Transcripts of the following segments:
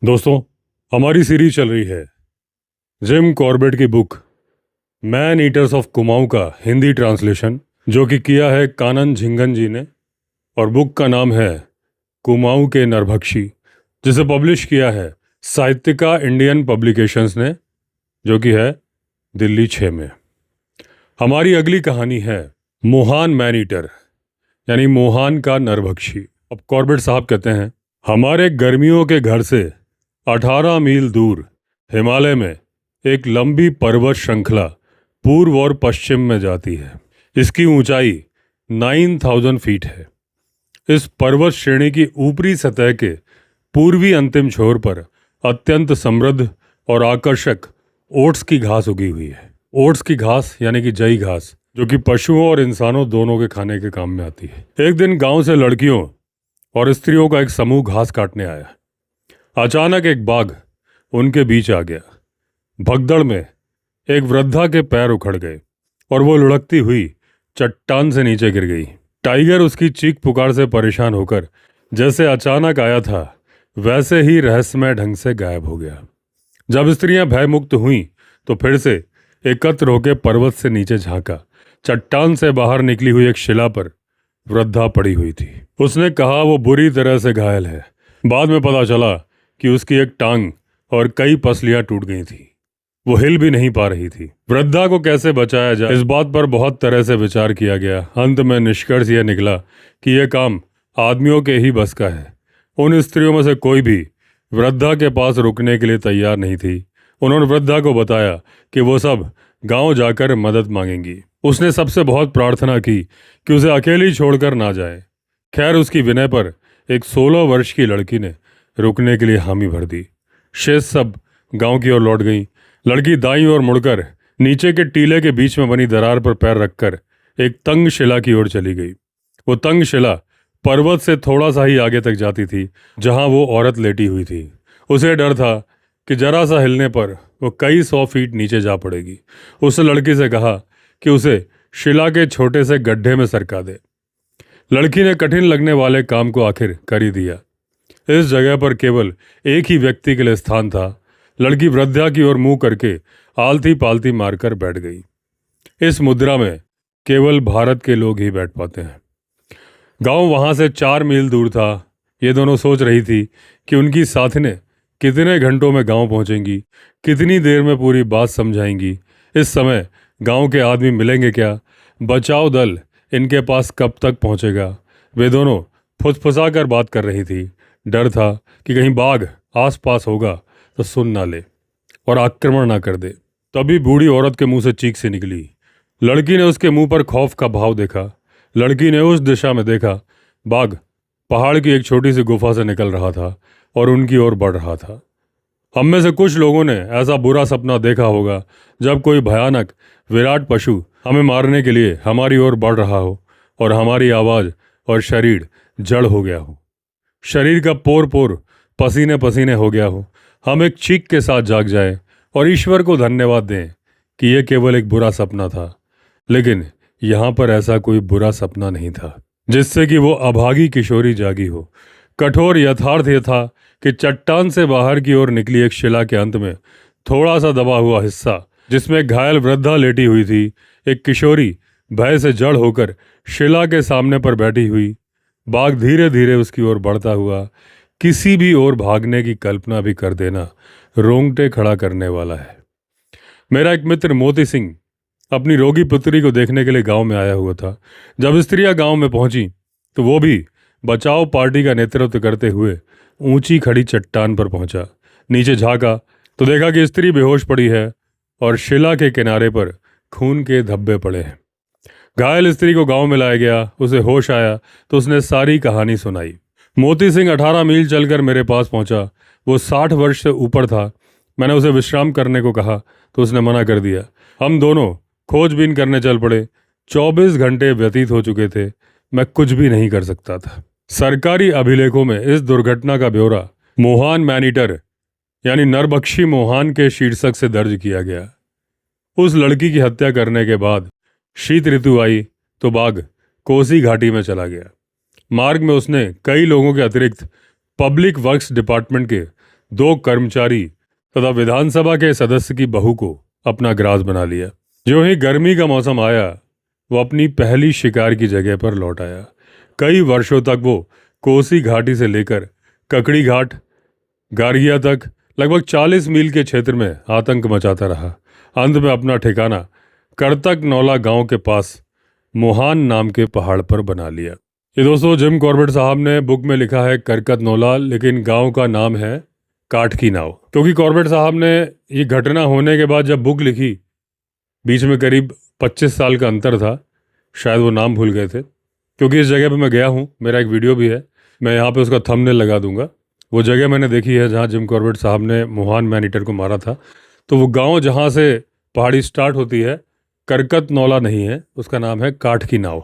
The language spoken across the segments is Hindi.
दोस्तों, हमारी सीरीज चल रही है जिम कॉर्बेट की book man eaters of Kumaon का हिंदी ट्रांसलेशन, जो कि किया है कानन झिंगन जी ने। और बुक का नाम है कुमाऊं के नरभक्षी, जिसे पब्लिश किया है साहित्यिका इंडियन पब्लिकेशंस ने, जो कि है दिल्ली 6 में। हमारी अगली कहानी है मोहान मैन ईटर, यानी मोहान का नरभक्षी। अब कॉर्बेट साहब कहते हैं, हमारे गर्मियों के घर से 18 मील दूर हिमालय में एक लंबी पर्वत श्रृंखला पूर्व और पश्चिम में जाती है। इसकी ऊंचाई 9000 फीट है। इस पर्वत श्रेणी की ऊपरी सतह के पूर्वी अंतिम छोर पर अत्यंत समृद्ध और आकर्षक ओट्स की घास उगी हुई है। ओट्स की घास यानी कि जई घास, जो कि पशुओं और इंसानों दोनों के खाने के काम में आती है। एक दिन गांव से लड़कियों और स्त्रियों का एक समूह घास काटने आया। अचानक एक बाघ उनके बीच आ गया। भगदड़ में एक वृद्धा के पैर उखड़ गए और वो लुढ़कती हुई चट्टान से नीचे गिर गई। टाइगर उसकी चीख पुकार से परेशान होकर जैसे अचानक आया था वैसे ही रहस्यमय ढंग से गायब हो गया। जब स्त्रियां भयमुक्त हुईं तो फिर से एकत्र होकर पर्वत से नीचे झांका। चट्टान से बाहर निकली हुई एक शिला पर वृद्धा पड़ी हुई थी। उसने कहा वो बुरी तरह से घायल है। बाद में पता चला कि उसकी एक टांग और कई पसलियां टूट गई थी। वो हिल भी नहीं पा रही थी। वृद्धा को कैसे बचाया जाए, इस बात पर बहुत तरह से विचार किया गया। अंत में निष्कर्ष यह निकला कि यह काम आदमियों के ही बस का है। उन स्त्रियों में से कोई भी वृद्धा के पास रुकने के लिए तैयार नहीं थी। उन्होंने वृद्धा को बताया कि वो सब गांव जाकर मदद मांगेंगी। उसने सबसे बहुत प्रार्थना की कि उसे अकेली छोड़कर ना जाए। खैर, उसकी विनय पर एक 16 वर्ष की लड़की ने रुकने के लिए हामी भर दी। शेष सब गांव की ओर लौट गई। लड़की दाईं ओर मुड़कर नीचे के टीले के बीच में बनी दरार पर पैर रखकर एक तंग शिला की ओर चली गई। वो तंग शिला पर्वत से थोड़ा सा ही आगे तक जाती थी, जहां वो औरत लेटी हुई थी। उसे डर था कि जरा सा हिलने पर वो कई 100 फीट नीचे जा पड़ेगी। उसने लड़की से कहा कि उसे शिला के छोटे से गड्ढे में सरका दे। लड़की ने कठिन लगने वाले काम को आखिर कर ही दिया। इस जगह पर केवल एक ही व्यक्ति के लिए स्थान था। लड़की वृद्धा की ओर मुंह करके आलती पालती मारकर बैठ गई। इस मुद्रा में केवल भारत के लोग ही बैठ पाते हैं। गांव वहां से 4 मील दूर था। ये दोनों सोच रही थी कि उनकी साथिनें कितने घंटों में गांव पहुंचेंगी, कितनी देर में पूरी बात समझाएंगी। इस समय गांव के आदमी मिलेंगे क्या? बचाव दल इनके पास कब तक पहुंचेगा? वे दोनों फुसफुसा कर बात कर रही थी। डर था कि कहीं बाघ आसपास होगा तो सुन ना ले और आक्रमण ना कर दे। तभी बूढ़ी औरत के मुंह से चीख सी निकली। लड़की ने उसके मुंह पर खौफ का भाव देखा। लड़की ने उस दिशा में देखा। बाघ पहाड़ की एक छोटी सी गुफा से निकल रहा था और उनकी ओर बढ़ रहा था। हम में से कुछ लोगों ने ऐसा बुरा सपना देखा होगा जब कोई भयानक विराट पशु हमें मारने के लिए हमारी ओर बढ़ रहा हो और हमारी आवाज़ और शरीर जड़ हो गया हो। शरीर का पोर पोर पसीने पसीने हो गया हो। हम एक चीख के साथ जाग जाएं और ईश्वर को धन्यवाद दें कि यह केवल एक बुरा सपना था। लेकिन यहाँ पर ऐसा कोई बुरा सपना नहीं था जिससे कि वो अभागी किशोरी जागी हो। कठोर यथार्थ यह था कि चट्टान से बाहर की ओर निकली एक शिला के अंत में थोड़ा सा दबा हुआ हिस्सा, जिसमें घायल वृद्धा लेटी हुई थी, एक किशोरी भय से जड़ होकर शिला के सामने पर बैठी हुई। बाघ धीरे धीरे उसकी ओर बढ़ता हुआ किसी भी ओर भागने की कल्पना भी कर देना रोंगटे खड़ा करने वाला है। मेरा एक मित्र मोती सिंह अपनी रोगी पुत्री को देखने के लिए गांव में आया हुआ था। जब स्त्रियां गांव में पहुंची तो वो भी बचाव पार्टी का नेतृत्व करते हुए ऊंची खड़ी चट्टान पर पहुंचा। नीचे झांका तो देखा कि स्त्री बेहोश पड़ी है और शिला के किनारे पर खून के धब्बे पड़े हैं। घायल स्त्री को गांव में लाया गया। उसे होश आया तो उसने सारी कहानी सुनाई। मोती सिंह 18 मील चलकर मेरे पास पहुंचा। वो 60 वर्ष से ऊपर था। मैंने उसे विश्राम करने को कहा तो उसने मना कर दिया। हम दोनों खोजबीन करने चल पड़े। 24 घंटे व्यतीत हो चुके थे। मैं कुछ भी नहीं कर सकता था। सरकारी अभिलेखों में इस दुर्घटना का ब्यौरा मोहान मैन ईटर यानी नरभक्षी मोहान के शीर्षक से दर्ज किया गया। उस लड़की की हत्या करने के बाद शीत ऋतु आई तो बाघ कोसी घाटी में चला गया। मार्ग में उसने कई लोगों के अतिरिक्त पब्लिक वर्क्स डिपार्टमेंट के 2 कर्मचारी तथा विधानसभा के सदस्य की बहू को अपना ग्रास बना लिया। जो ही गर्मी का मौसम आया, वो अपनी पहली शिकार की जगह पर लौट आया। कई वर्षों तक वो कोसी घाटी से लेकर ककड़ी घाट, गारगिया तक लगभग 40 मील के क्षेत्र में आतंक मचाता रहा। अंत में अपना ठिकाना करतक नौला गांव के पास मोहान नाम के पहाड़ पर बना लिया। ये दोस्तों जिम कॉर्बेट साहब ने बुक में लिखा है करकत नौला, लेकिन गांव का नाम है काठ की नाव। क्योंकि कॉर्बेट साहब ने ये घटना होने के बाद जब बुक लिखी, बीच में करीब 25 साल का अंतर था, शायद वो नाम भूल गए थे। क्योंकि इस जगह पे मैं गया हूँ, मेरा एक वीडियो भी है, मैं यहाँ पे उसका थंबनेल लगा दूंगा। वो जगह मैंने देखी है जहाँ जिम कॉर्बेट साहब ने मोहान मैन ईटर को मारा था। तो वो गाँव जहाँ से पहाड़ी स्टार्ट होती है, करकत नौला नहीं है, उसका नाम है काठ की नाव।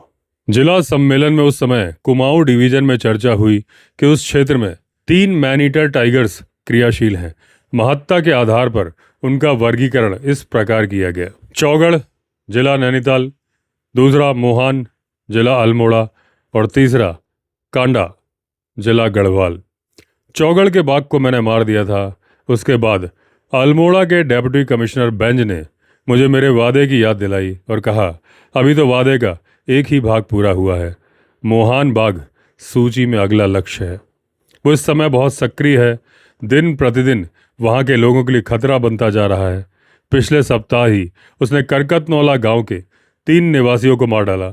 जिला सम्मेलन में उस समय कुमाऊं डिवीजन में चर्चा हुई कि उस क्षेत्र में 3 मैन ईटर टाइगर्स क्रियाशील हैं। महत्ता के आधार पर उनका वर्गीकरण इस प्रकार किया गया: चौगढ़ जिला नैनीताल, दूसरा मोहान जिला अल्मोड़ा और तीसरा कांडा जिला गढ़वाल। चौगढ़ के बाघ को मैंने मार दिया था। उसके बाद अल्मोड़ा के डेप्यूटी कमिश्नर बेंज ने मुझे मेरे वादे की याद दिलाई और कहा, अभी तो वादे का एक ही भाग पूरा हुआ है, मोहान बाघ सूची में अगला लक्ष्य है। वो इस समय बहुत सक्रिय है, दिन प्रतिदिन वहाँ के लोगों के लिए खतरा बनता जा रहा है। पिछले सप्ताह ही उसने करकत नौला गांव के 3 निवासियों को मार डाला।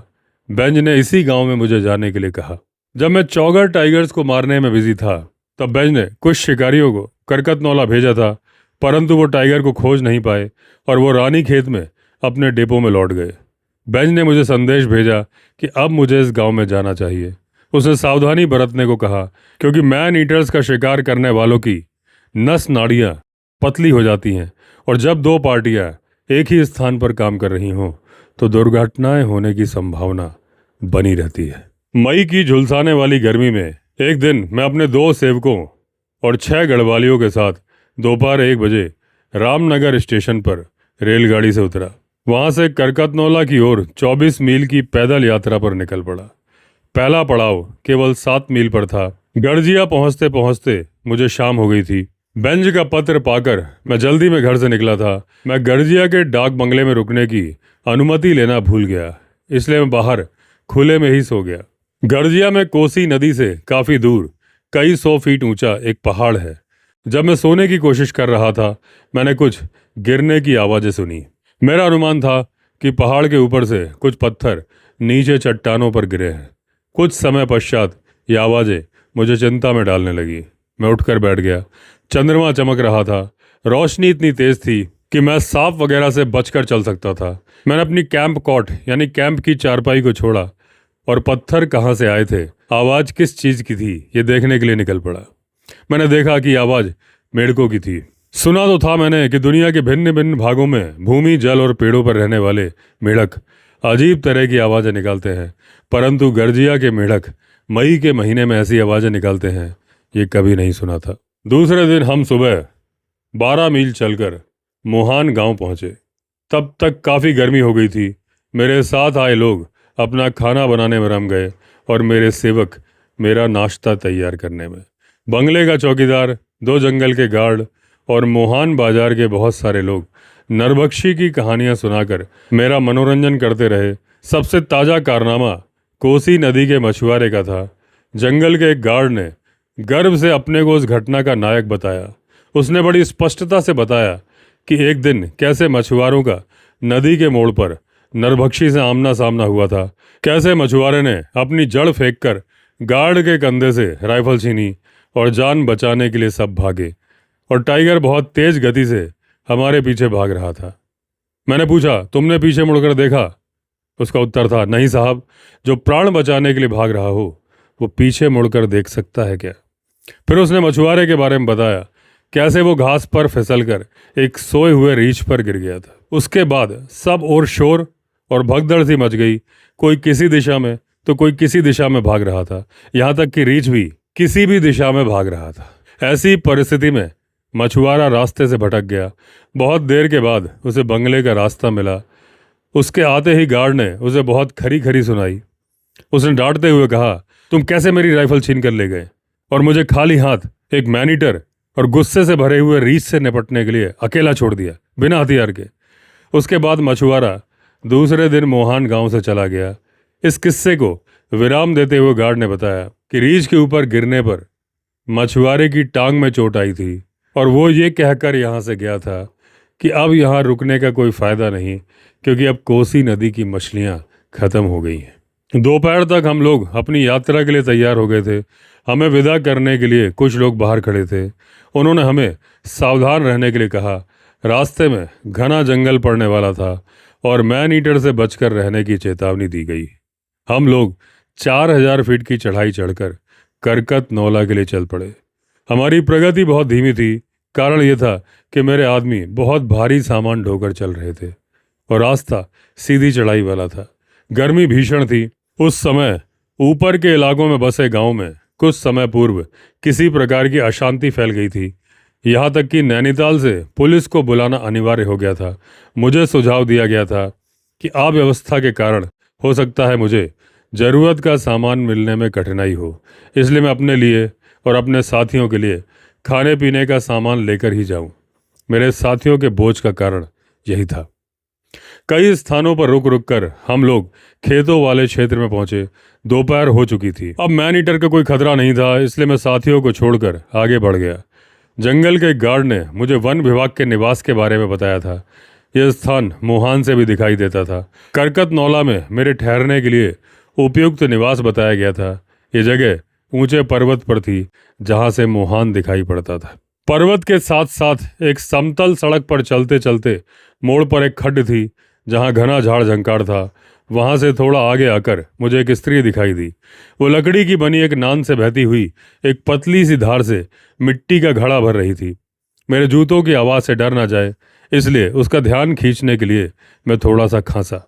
बेंज ने इसी गांव में मुझे जाने के लिए कहा। जब मैं चौगढ़ टाइगर्स को मारने में बिजी था, तब बेंज ने कुछ शिकारियों को करकत नौला भेजा था, परंतु वो टाइगर को खोज नहीं पाए और वो रानी खेत में अपने डिपो में लौट गए। बेंज ने मुझे संदेश भेजा कि अब मुझे इस गांव में जाना चाहिए। उसने सावधानी बरतने को कहा, क्योंकि मैन ईटर्स का शिकार करने वालों की नस नाड़ियाँ पतली हो जाती हैं और जब 2 पार्टियाँ एक ही स्थान पर काम कर रही हों तो दुर्घटनाएं होने की संभावना बनी रहती है। मई की झुलसाने वाली गर्मी में एक दिन मैं अपने 2 सेवकों और 6 गढ़वालियों के साथ दोपहर 1 बजे रामनगर स्टेशन पर रेलगाड़ी से उतरा। वहां से करकत नौला की ओर 24 मील की पैदल यात्रा पर निकल पड़ा। पहला पड़ाव केवल 7 मील पर था। गढ़जिया पहुंचते पहुंचते मुझे शाम हो गई थी। बेंज का पत्र पाकर मैं जल्दी में घर से निकला था। मैं गढ़जिया के डाक बंगले में रुकने की अनुमति लेना भूल गया, इसलिए मैं बाहर खुले में ही सो गया। गढ़जिया में कोसी नदी से काफी दूर कई 100 फीट ऊंचा एक पहाड़ है। जब मैं सोने की कोशिश कर रहा था, मैंने कुछ गिरने की आवाज़ें सुनी। मेरा अनुमान था कि पहाड़ के ऊपर से कुछ पत्थर नीचे चट्टानों पर गिरे हैं। कुछ समय पश्चात ये आवाज़ें मुझे चिंता में डालने लगी। मैं उठकर बैठ गया। चंद्रमा चमक रहा था। रोशनी इतनी तेज थी कि मैं सांप वगैरह से बचकर चल सकता था। मैंने अपनी कैंप कॉट यानी कैंप की चारपाई को छोड़ा और पत्थर कहाँ से आए थे, आवाज़ किस चीज़ की थी, ये देखने के लिए निकल पड़ा। मैंने देखा कि आवाज़ मेढकों की थी। सुना तो था मैंने कि दुनिया के भिन्न भिन्न भागों में भूमि, जल और पेड़ों पर रहने वाले मेढक अजीब तरह की आवाज़ें निकालते हैं, परंतु गढ़जिया के मेढक मई के महीने में ऐसी आवाज़ें निकालते हैं, ये कभी नहीं सुना था। दूसरे दिन हम सुबह 12 मील चलकर मोहान गांव पहुंचे। तब तक काफ़ी गर्मी हो गई थी। मेरे साथ आए लोग अपना खाना बनाने में रम गए और मेरे सेवक मेरा नाश्ता तैयार करने में। बंगले का चौकीदार, 2 जंगल के गार्ड और मोहान बाजार के बहुत सारे लोग नरबख्शी की कहानियां सुनाकर मेरा मनोरंजन करते रहे। सबसे ताज़ा कारनामा कोसी नदी के मछुआरे का था। जंगल के एक गार्ड ने गर्व से अपने को उस घटना का नायक बताया। उसने बड़ी स्पष्टता से बताया कि एक दिन कैसे मछुआरों का नदी के मोड़ पर नरभक्षी से आमना सामना हुआ था। कैसे मछुआरे ने अपनी जड़ फेंककर गार्ड के कंधे से राइफल छीनी और जान बचाने के लिए सब भागे और टाइगर बहुत तेज गति से हमारे पीछे भाग रहा था। मैंने पूछा, तुमने पीछे मुड़कर देखा? उसका उत्तर था, नहीं साहब, जो प्राण बचाने के लिए भाग रहा हो वो पीछे मुड़कर देख सकता है क्या? फिर उसने मछुआरे के बारे में बताया, कैसे वो घास पर फिसलकर एक सोए हुए रीछ पर गिर गया था। उसके बाद सब और शोर और भगदड़ सी मच गई। कोई किसी दिशा में तो कोई किसी दिशा में भाग रहा था, यहाँ तक कि रीछ भी किसी भी दिशा में भाग रहा था। ऐसी परिस्थिति में मछुआरा रास्ते से भटक गया। बहुत देर के बाद उसे बंगले का रास्ता मिला। उसके आते ही गार्ड ने उसे बहुत खरी खरी सुनाई। उसने डांटते हुए कहा, तुम कैसे मेरी राइफल छीन कर ले गए और मुझे खाली हाथ एक मैन ईटर और गुस्से से भरे हुए रीछ से निपटने के लिए अकेला छोड़ दिया बिना हथियार के। उसके बाद मछुआरा दूसरे दिन मोहान गांव से चला गया। इस किस्से को विराम देते हुए गार्ड ने बताया कि रीछ के ऊपर गिरने पर मछुआरे की टांग में चोट आई थी और वो ये कहकर यहाँ से गया था कि अब यहाँ रुकने का कोई फायदा नहीं, क्योंकि अब कोसी नदी की मछलियाँ खत्म हो गई हैं। दोपहर तक हम लोग अपनी यात्रा के लिए तैयार हो गए थे। हमें विदा करने के लिए कुछ लोग बाहर खड़े थे। उन्होंने हमें सावधान रहने के लिए कहा। रास्ते में घना जंगल पड़ने वाला था और मैन ईटर से बचकर रहने की चेतावनी दी गई। हम लोग 4000 फीट की चढ़ाई चढ़कर करकत नौला के लिए चल पड़े। हमारी प्रगति बहुत धीमी थी। कारण यह था कि मेरे आदमी बहुत भारी सामान ढोकर चल रहे थे और रास्ता सीधी चढ़ाई वाला था। गर्मी भीषण थी। उस समय ऊपर के इलाकों में बसे गांव में कुछ समय पूर्व किसी प्रकार की अशांति फैल गई थी। यहाँ तक कि नैनीताल से पुलिस को बुलाना अनिवार्य हो गया था। मुझे सुझाव दिया गया था कि अव्यवस्था के कारण हो सकता है मुझे ज़रूरत का सामान मिलने में कठिनाई हो, इसलिए मैं अपने लिए और अपने साथियों के लिए खाने पीने का सामान लेकर ही जाऊं। मेरे साथियों के बोझ का कारण यही था। कई स्थानों पर रुक रुक कर हम लोग खेतों वाले क्षेत्र में पहुंचे। दोपहर हो चुकी थी। अब मैन ईटर का कोई खतरा नहीं था, इसलिए मैं साथियों को छोड़कर आगे बढ़ गया। जंगल के गार्ड ने मुझे वन विभाग के निवास के बारे में बताया था। यह स्थान मोहान से भी दिखाई देता था। करकत नौला में मेरे ठहरने के लिए उपयुक्त निवास बताया गया था। ये जगह ऊंचे पर्वत पर थी जहां से मोहान दिखाई पड़ता था। पर्वत के साथ साथ एक समतल सड़क पर चलते चलते मोड़ पर एक खड्ड थी जहां घना झाड़ झंकार था। वहां से थोड़ा आगे आकर मुझे एक स्त्री दिखाई दी। वो लकड़ी की बनी एक नान से बहती हुई एक पतली सी धार से मिट्टी का घड़ा भर रही थी। मेरे जूतों की आवाज़ से डर ना जाए, इसलिए उसका ध्यान खींचने के लिए मैं थोड़ा सा खांसा।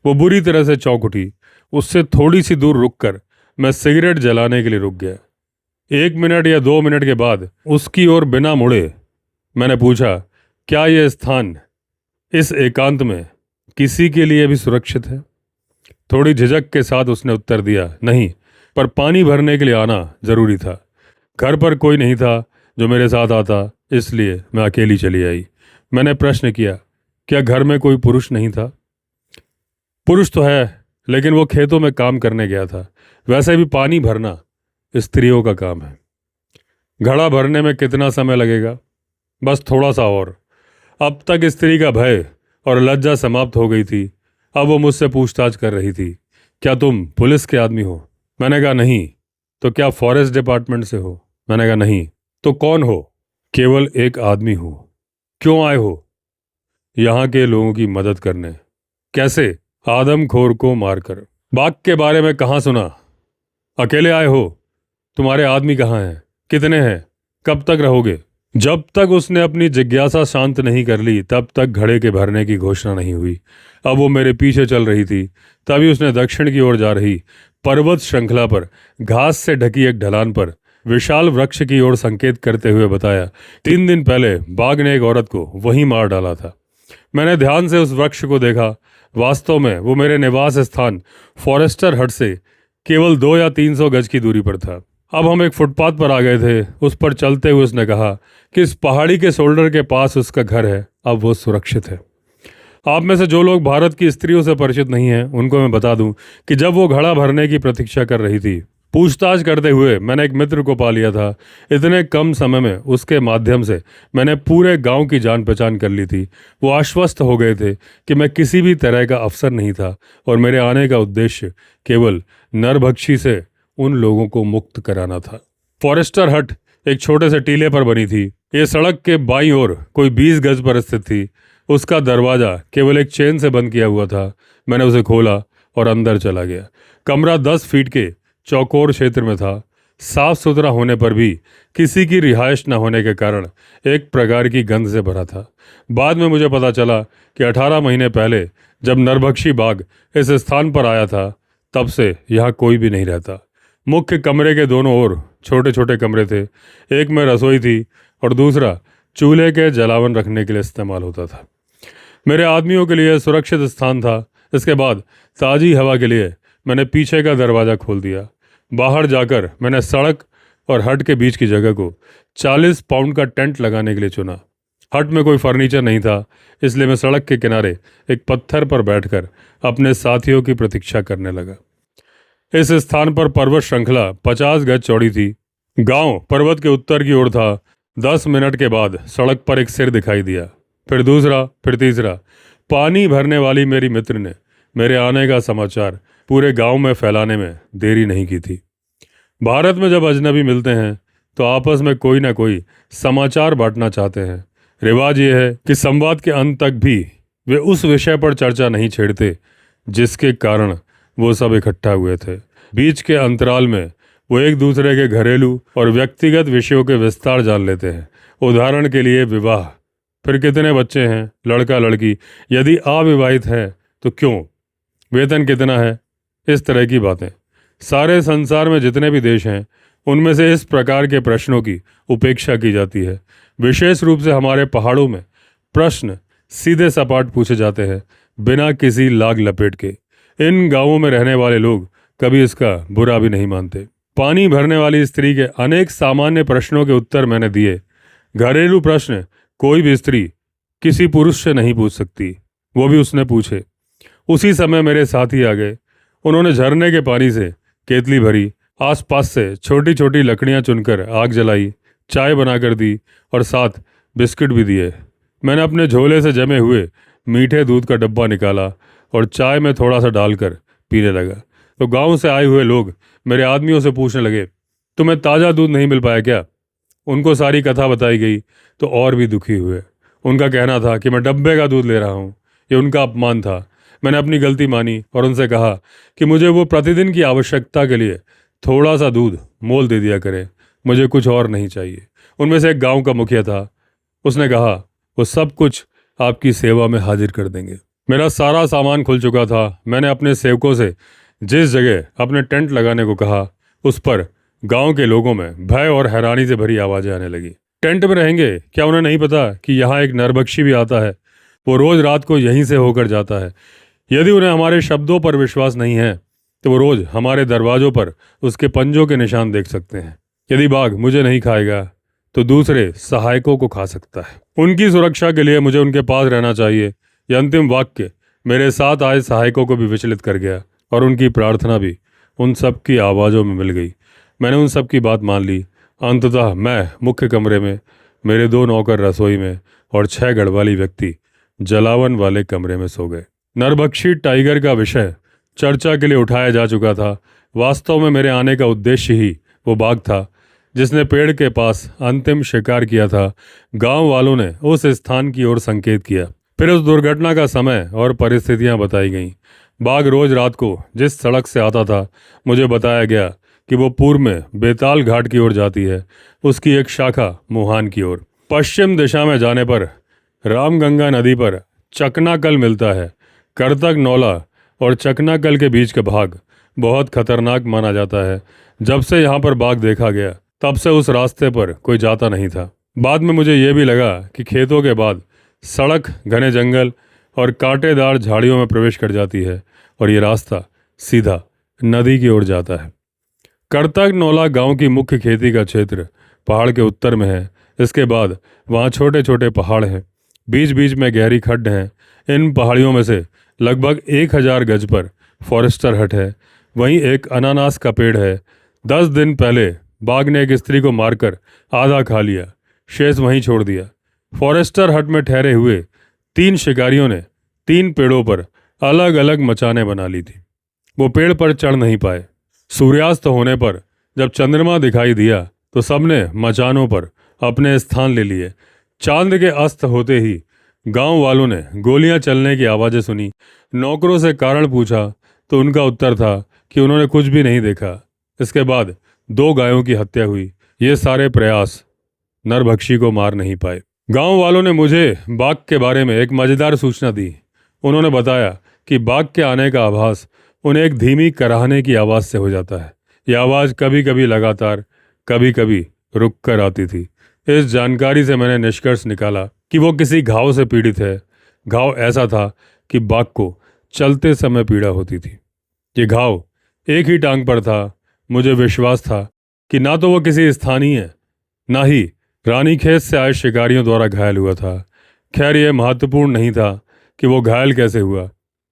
वो बुरी तरह से चौंक उठी। उससे थोड़ी सी दूर रुककर मैं सिगरेट जलाने के लिए रुक गया। 1 मिनट या 2 मिनट के बाद उसकी ओर बिना मुड़े मैंने पूछा, क्या यह स्थान इस एकांत में किसी के लिए भी सुरक्षित है? थोड़ी झिझक के साथ उसने उत्तर दिया, नहीं, पर पानी भरने के लिए आना जरूरी था। घर पर कोई नहीं था जो मेरे साथ आता, इसलिए मैं अकेली चली आई। मैंने प्रश्न किया, क्या घर में कोई पुरुष नहीं था? पुरुष तो है, लेकिन वो खेतों में काम करने गया था। वैसे भी पानी भरना स्त्रियों का काम है। घड़ा भरने में कितना समय लगेगा? बस थोड़ा सा और। अब तक स्त्री का भय और लज्जा समाप्त हो गई थी। अब वो मुझसे पूछताछ कर रही थी, क्या तुम पुलिस के आदमी हो? मैंने कहा नहीं। तो क्या फॉरेस्ट डिपार्टमेंट से हो? मैंने कहा नहीं। तो कौन हो? केवल एक आदमी हूँ। क्यों आए हो? यहाँ के लोगों की मदद करने। कैसे? आदमखोर को मारकर। बाघ के बारे में कहाँ सुना? अकेले आए हो? तुम्हारे आदमी कहाँ हैं? कितने हैं? कब तक रहोगे? जब तक उसने अपनी जिज्ञासा शांत नहीं कर ली तब तक घड़े के भरने की घोषणा नहीं हुई। अब वो मेरे पीछे चल रही थी। तभी उसने दक्षिण की ओर जा रही पर्वत श्रृंखला पर घास से ढकी एक ढलान पर विशाल वृक्ष की ओर संकेत करते हुए बताया, 3 दिन पहले बाघ ने एक औरत को वहीं मार डाला था। मैंने ध्यान से उस वृक्ष को देखा। वास्तव में वो मेरे निवास स्थान फॉरेस्टर हट से केवल 2 या 300 गज की दूरी पर था। अब हम एक फुटपाथ पर आ गए थे। उस पर चलते हुए उसने कहा कि इस पहाड़ी के शोल्डर के पास उसका घर है, अब वो सुरक्षित है। आप में से जो लोग भारत की स्त्रियों से परिचित नहीं हैं, उनको मैं बता दूं कि जब वो घड़ा भरने की प्रतीक्षा कर रही थी, पूछताछ करते हुए मैंने एक मित्र को पा लिया था। इतने कम समय में उसके माध्यम से मैंने पूरे गांव की जान पहचान कर ली थी। वो आश्वस्त हो गए थे कि मैं किसी भी तरह का अफसर नहीं था और मेरे आने का उद्देश्य केवल नरभक्षी से उन लोगों को मुक्त कराना था। फॉरेस्टर हट एक छोटे से टीले पर बनी थी। ये सड़क के बाईं ओर कोई 20 गज पर स्थित थी। उसका दरवाजा केवल एक चेन से बंद किया हुआ था। मैंने उसे खोला और अंदर चला गया। कमरा 10 फीट के चौकोर क्षेत्र में था। साफ सुथरा होने पर भी किसी की रिहाइश न होने के कारण एक प्रकार की गंध से भरा था। बाद में मुझे पता चला कि 18 महीने पहले जब नरभक्षी बाघ इस स्थान पर आया था, तब से यहाँ कोई भी नहीं रहता। मुख्य कमरे के दोनों ओर छोटे छोटे कमरे थे। एक में रसोई थी और दूसरा चूल्हे के जलावन रखने के लिए इस्तेमाल होता था। मेरे आदमियों के लिए सुरक्षित स्थान था। इसके बाद ताज़ी हवा के लिए मैंने पीछे का दरवाज़ा खोल दिया। बाहर जाकर मैंने सड़क और हट के बीच की जगह को 40 पाउंड का टेंट लगाने के लिए चुना। हट में कोई फर्नीचर नहीं था, इसलिए मैं सड़क के किनारे एक पत्थर पर बैठकर अपने साथियों की प्रतीक्षा करने लगा। इस स्थान पर पर्वत श्रृंखला 50 गज चौड़ी थी। गांव पर्वत के उत्तर की ओर था। 10 मिनट के बाद सड़क पर एक सिर दिखाई दिया, फिर दूसरा, फिर तीसरा। पानी भरने वाली मेरी मित्र ने मेरे आने का समाचार पूरे गांव में फैलाने में देरी नहीं की थी। भारत में जब अजनबी मिलते हैं तो आपस में कोई ना कोई समाचार बांटना चाहते हैं। रिवाज ये है कि संवाद के अंत तक भी वे उस विषय पर चर्चा नहीं छेड़ते जिसके कारण वो सब इकट्ठा हुए थे। बीच के अंतराल में वो एक दूसरे के घरेलू और व्यक्तिगत विषयों के विस्तार जान लेते हैं। उदाहरण के लिए विवाह, फिर कितने बच्चे हैं, लड़का लड़की, यदि अविवाहित है तो क्यों, वेतन कितना है, इस तरह की बातें। सारे संसार में जितने भी देश हैं उनमें से इस प्रकार के प्रश्नों की उपेक्षा की जाती है। विशेष रूप से हमारे पहाड़ों में प्रश्न सीधे सपाट पूछे जाते हैं, बिना किसी लाग लपेट के। इन गांवों में रहने वाले लोग कभी इसका बुरा भी नहीं मानते। पानी भरने वाली स्त्री के अनेक सामान्य प्रश्नों के उत्तर मैंने दिए। घरेलू प्रश्न कोई भी स्त्री किसी पुरुष से नहीं पूछ सकती, वो भी उसने पूछे। उसी समय मेरे साथी आ गए। उन्होंने झरने के पानी से केतली भरी, आसपास से छोटी छोटी लकड़ियां चुनकर आग जलाई, चाय बनाकर दी और साथ बिस्किट भी दिए। मैंने अपने झोले से जमे हुए मीठे दूध का डब्बा निकाला और चाय में थोड़ा सा डालकर पीने लगा। तो गांव से आए हुए लोग मेरे आदमियों से पूछने लगे, तुम्हें ताज़ा दूध नहीं मिल पाया क्या? उनको सारी कथा बताई गई तो और भी दुखी हुए। उनका कहना था कि मैं डब्बे का दूध ले रहा हूँ। ये उनका अपमान था। मैंने अपनी गलती मानी और उनसे कहा कि मुझे वो प्रतिदिन की आवश्यकता के लिए थोड़ा सा दूध मोल दे दिया करे, मुझे कुछ और नहीं चाहिए। उनमें से एक गांव का मुखिया था। उसने कहा वो सब कुछ आपकी सेवा में हाजिर कर देंगे। मेरा सारा सामान खुल चुका था। मैंने अपने सेवकों से जिस जगह अपने टेंट लगाने को कहा उस पर गांव के लोगों में भय और हैरानी से भरी आवाजें आने लगी। टेंट में रहेंगे क्या? उन्हें नहीं पता कि यहाँ एक नरबख्शी भी आता है। वो रोज रात को यहीं से होकर जाता है। यदि उन्हें हमारे शब्दों पर विश्वास नहीं है तो वो रोज हमारे दरवाजों पर उसके पंजों के निशान देख सकते हैं। यदि बाघ मुझे नहीं खाएगा तो दूसरे सहायकों को खा सकता है। उनकी सुरक्षा के लिए मुझे उनके पास रहना चाहिए। यह अंतिम वाक्य मेरे साथ आए सहायकों को भी विचलित कर गया और उनकी प्रार्थना भी उन सब की आवाज़ों में मिल गई। मैंने उन सब की बात मान ली। अंततः मैं मुख्य कमरे में, मेरे 2 नौकर रसोई में और 6 गढ़वाली व्यक्ति जलावन वाले कमरे में सो गए। नरभक्षी टाइगर का विषय चर्चा के लिए उठाया जा चुका था। वास्तव में मेरे आने का उद्देश्य ही वो बाघ था जिसने पेड़ के पास अंतिम शिकार किया था। गांव वालों ने उस स्थान की ओर संकेत किया। फिर उस दुर्घटना का समय और परिस्थितियां बताई गईं। बाघ रोज रात को जिस सड़क से आता था मुझे बताया गया कि वो पूर्व में बेताल घाट की ओर जाती है, उसकी एक शाखा मुहान की ओर। पश्चिम दिशा में जाने पर रामगंगा नदी पर चकनाकल मिलता है। करतक नौला और चकनाकल के बीच का भाग बहुत खतरनाक माना जाता है। जब से यहाँ पर बाघ देखा गया तब से उस रास्ते पर कोई जाता नहीं था। बाद में मुझे ये भी लगा कि खेतों के बाद सड़क घने जंगल और कांटेदार झाड़ियों में प्रवेश कर जाती है और ये रास्ता सीधा नदी की ओर जाता है। करतक नौला गांव की मुख्य खेती का क्षेत्र पहाड़ के उत्तर में है। इसके बाद वहाँ छोटे छोटे पहाड़ हैं, बीच बीच में गहरी खड्ड हैं। इन पहाड़ियों में से लगभग 1000 गज पर फॉरेस्टर हट है। वहीं एक अनानास का पेड़ है। 10 दिन पहले बाघ ने एक स्त्री को मारकर आधा खा लिया, शेष वहीं छोड़ दिया। फॉरेस्टर हट में ठहरे हुए 3 शिकारियों ने 3 पेड़ों पर अलग अलग मचाने बना ली थी। वो पेड़ पर चढ़ नहीं पाए। सूर्यास्त होने पर जब चंद्रमा दिखाई दिया तो सबने मचानों पर अपने स्थान ले लिए। चांद के अस्त होते ही गांव वालों ने गोलियां चलने की आवाज़ें सुनी। नौकरों से कारण पूछा तो उनका उत्तर था कि उन्होंने कुछ भी नहीं देखा। इसके बाद 2 गायों की हत्या हुई। ये सारे प्रयास नरभक्षी को मार नहीं पाए। गांव वालों ने मुझे बाघ के बारे में एक मजेदार सूचना दी। उन्होंने बताया कि बाघ के आने का आभास उन्हें एक धीमी कराहने की आवाज़ से हो जाता है। यह आवाज़ कभी कभी लगातार, कभी कभी रुक कर आती थी। इस जानकारी से मैंने निष्कर्ष निकाला कि वो किसी घाव से पीड़ित है। घाव ऐसा था कि बाघ को चलते समय पीड़ा होती थी। ये घाव एक ही टांग पर था। मुझे विश्वास था कि ना तो वह किसी स्थानीय ना ही रानीखेत से आए शिकारियों द्वारा घायल हुआ था। खैर यह महत्वपूर्ण नहीं था कि वो घायल कैसे हुआ,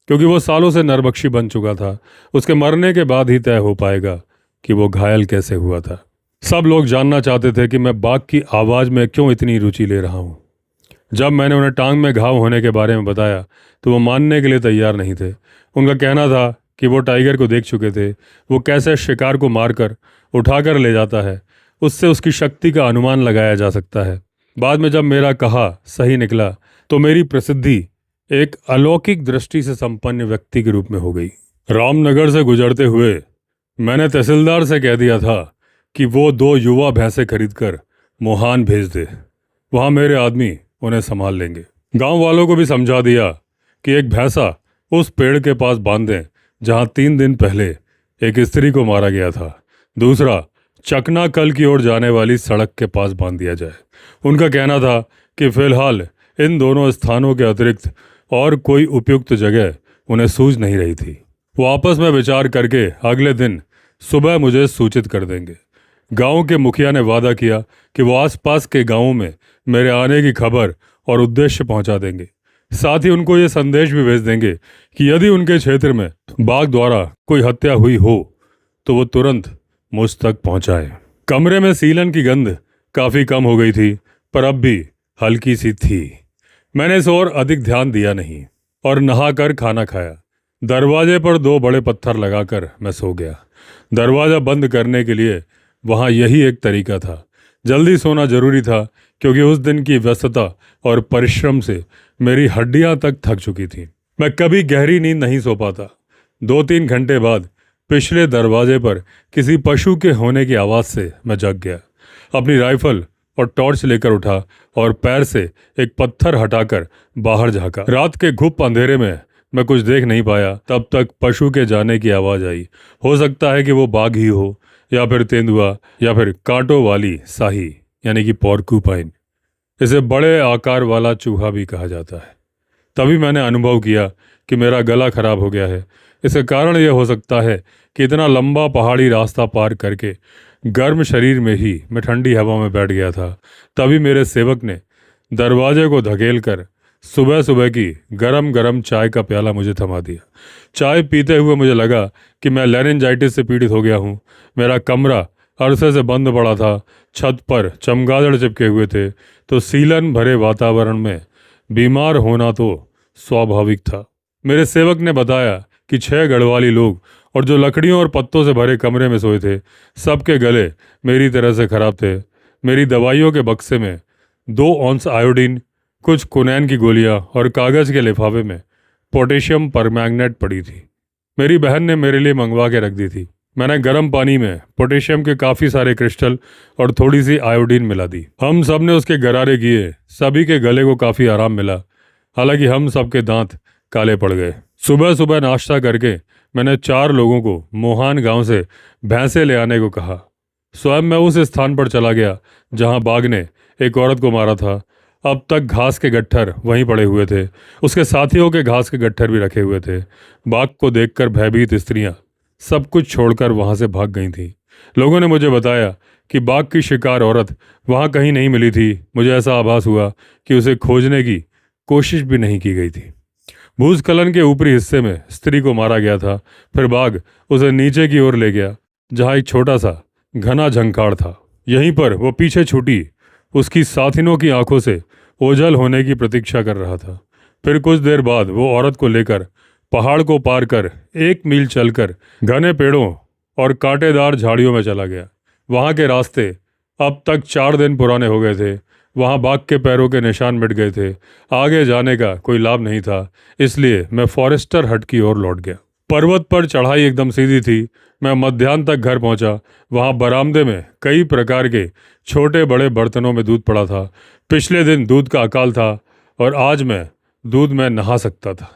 क्योंकि वो सालों से नरबख्शी बन चुका था। उसके मरने के बाद ही तय हो पाएगा कि वो घायल कैसे हुआ था। सब लोग जानना चाहते थे कि मैं बाघ की आवाज़ में क्यों इतनी रुचि ले रहा हूँ। जब मैंने उन्हें टांग में घाव होने के बारे में बताया तो वो मानने के लिए तैयार नहीं थे। उनका कहना था कि वो टाइगर को देख चुके थे, वो कैसे शिकार को मारकर उठाकर ले जाता है, उससे उसकी शक्ति का अनुमान लगाया जा सकता है। बाद में जब मेरा कहा सही निकला तो मेरी प्रसिद्धि एक अलौकिक दृष्टि से संपन्न व्यक्ति के रूप में हो गई। रामनगर से गुजरते हुए मैंने तहसीलदार से कह दिया था कि वो 2 युवा भैंसें खरीदकर मोहान भेज दे, वहाँ मेरे आदमी उन्हें संभाल लेंगे। गांव वालों को भी समझा दिया कि एक भैंसा उस पेड़ के पास बांध दें जहाँ 3 दिन पहले एक स्त्री को मारा गया था। दूसरा चकना कल की ओर जाने वाली सड़क के पास बांध दिया जाए। उनका कहना था कि फिलहाल इन दोनों स्थानों के अतिरिक्त और कोई उपयुक्त जगह उन्हें सूझ नहीं रही थी। वो आपस में विचार करके अगले दिन सुबह मुझे सूचित कर देंगे। गांव के मुखिया ने वादा किया कि वो आसपास के गांवों में मेरे आने की खबर और उद्देश्य पहुंचा देंगे। साथ ही उनको ये संदेश भी भेज देंगे कि यदि उनके क्षेत्र में बाघ द्वारा कोई हत्या हुई हो तो वो तुरंत मुझ तक पहुंचाए। कमरे में सीलन की गंध काफ़ी कम हो गई थी, पर अब भी हल्की सी थी। मैंने इस ओर अधिक ध्यान दिया नहीं और नहाकर खाना खाया। दरवाजे पर 2 बड़े पत्थर लगाकर मैं सो गया। दरवाज़ा बंद करने के लिए वहाँ यही एक तरीका था। जल्दी सोना जरूरी था, क्योंकि उस दिन की व्यस्तता और परिश्रम से मेरी हड्डियां तक थक चुकी थीं। मैं कभी गहरी नींद नहीं सो पाता। 2-3 घंटे बाद पिछले दरवाजे पर किसी पशु के होने की आवाज़ से मैं जग गया। अपनी राइफल और टॉर्च लेकर उठा और पैर से एक पत्थर हटाकर बाहर झांका। रात के घुप अंधेरे में मैं कुछ देख नहीं पाया। तब तक पशु के जाने की आवाज़ आई। हो सकता है कि वो बाघ ही हो, या फिर तेंदुआ, या फिर कांटों वाली साही यानी कि पोर्क्यूपाइन। इसे बड़े आकार वाला चूहा भी कहा जाता है। तभी मैंने अनुभव किया कि मेरा गला खराब हो गया है। इसका कारण यह हो सकता है कि इतना लंबा पहाड़ी रास्ता पार करके गर्म शरीर में ही मैं ठंडी हवा में बैठ गया था। तभी मेरे सेवक ने दरवाजे को धकेल कर सुबह सुबह की गरम गरम चाय का प्याला मुझे थमा दिया। चाय पीते हुए मुझे लगा कि मैं लेनिनजाइटिस से पीड़ित हो गया हूँ। मेरा कमरा अरसे से बंद पड़ा था, छत पर चमगादड़ चिपके हुए थे, तो सीलन भरे वातावरण में बीमार होना तो स्वाभाविक था। मेरे सेवक ने बताया कि 6 गढ़वाली लोग और जो लकड़ियों और पत्तों से भरे कमरे में सोए थे, सबके गले मेरी तरह से खराब थे। मेरी दवाइयों के बक्से में 2 औंस आयोडीन, कुछ कुनैन की गोलियां और कागज़ के लिफाफे में पोटेशियम परमैंगनेट पड़ी थी। मेरी बहन ने मेरे लिए मंगवा के रख दी थी। मैंने गर्म पानी में पोटेशियम के काफ़ी सारे क्रिस्टल और थोड़ी सी आयोडीन मिला दी। हम सब ने उसके गरारे किए। सभी के गले को काफ़ी आराम मिला, हालांकि हम सब के दांत काले पड़ गए। सुबह सुबह नाश्ता करके मैंने 4 लोगों को मोहान गांव से भैंसे ले आने को कहा। स्वयं मैं उस स्थान पर चला गया जहां बाघ ने एक औरत को मारा था। अब तक घास के गट्ठर वहीं पड़े हुए थे। उसके साथियों के घास के गट्ठर भी रखे हुए थे। बाघ को देखकर भयभीत स्त्रियां सब कुछ छोड़कर वहां से भाग गई थीं। लोगों ने मुझे बताया कि बाघ की शिकार औरत वहां कहीं नहीं मिली थी। मुझे ऐसा आभास हुआ कि उसे खोजने की कोशिश भी नहीं की गई थी। भूस्खलन के ऊपरी हिस्से में स्त्री को मारा गया था। फिर बाघ उसे नीचे की ओर ले गया, जहां एक छोटा सा घना झंखाड़ था। यहीं पर वो पीछे छूटी उसकी साथिनों की आंखों से ओझल होने की प्रतीक्षा कर रहा था। फिर कुछ देर बाद वो औरत को लेकर पहाड़ को पार कर 1 मील चलकर घने पेड़ों और कांटेदार झाड़ियों में चला गया। वहाँ के रास्ते अब तक 4 दिन पुराने हो गए थे। वहाँ बाघ के पैरों के निशान मिट गए थे। आगे जाने का कोई लाभ नहीं था, इसलिए मैं फॉरेस्टर हट की ओर लौट गया। पर्वत पर चढ़ाई एकदम सीधी थी। मैं मध्याह्न तक घर पहुंचा। वहाँ बरामदे में कई प्रकार के छोटे बड़े बर्तनों में दूध पड़ा था। पिछले दिन दूध का अकाल था और आज मैं दूध में नहा सकता था।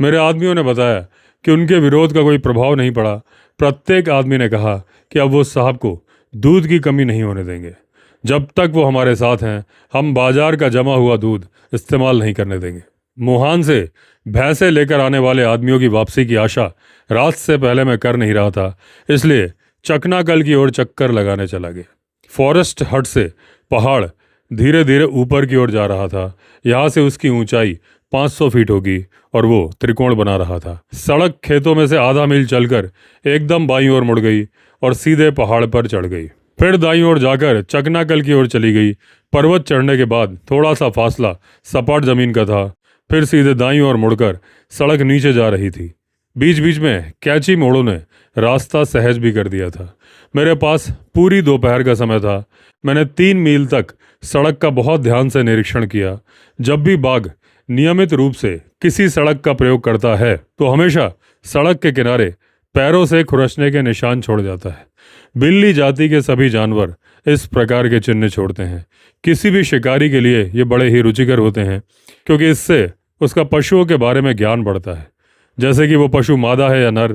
मेरे आदमियों ने बताया कि उनके विरोध का कोई प्रभाव नहीं पड़ा। प्रत्येक आदमी ने कहा कि अब वो साहब को दूध की कमी नहीं होने देंगे। जब तक वो हमारे साथ हैं, हम बाजार का जमा हुआ दूध इस्तेमाल नहीं करने देंगे। मोहान से भैंसे लेकर आने वाले आदमियों की वापसी की आशा रात से पहले मैं कर नहीं रहा था, इसलिए चकनाकल की ओर चक्कर लगाने चला गया। फॉरेस्ट हट से पहाड़ धीरे धीरे ऊपर की ओर जा रहा था। यहाँ से उसकी ऊंचाई 500 फीट होगी और वो त्रिकोण बना रहा था। सड़क खेतों में से आधा मील चलकर एकदम बाईं ओर मुड़ गई और सीधे पहाड़ पर चढ़ गई। फिर दाईं ओर जाकर चकनाकल की ओर चली गई। पर्वत चढ़ने के बाद थोड़ा सा फासला सपाट जमीन का था। फिर सीधे दाईं ओर मुड़कर सड़क नीचे जा रही थी। बीच बीच में कैची मोड़ों ने रास्ता सहज भी कर दिया था। मेरे पास पूरी दोपहर का समय था। मैंने 3 मील तक सड़क का बहुत ध्यान से निरीक्षण किया। जब भी बाघ नियमित रूप से किसी सड़क का प्रयोग करता है तो हमेशा सड़क के किनारे पैरों से खुरचने के निशान छोड़ जाता है। बिल्ली जाति के सभी जानवर इस प्रकार के चिन्ह छोड़ते हैं। किसी भी शिकारी के लिए ये बड़े ही रुचिकर होते हैं, क्योंकि इससे उसका पशुओं के बारे में ज्ञान बढ़ता है। जैसे कि वो पशु मादा है या नर,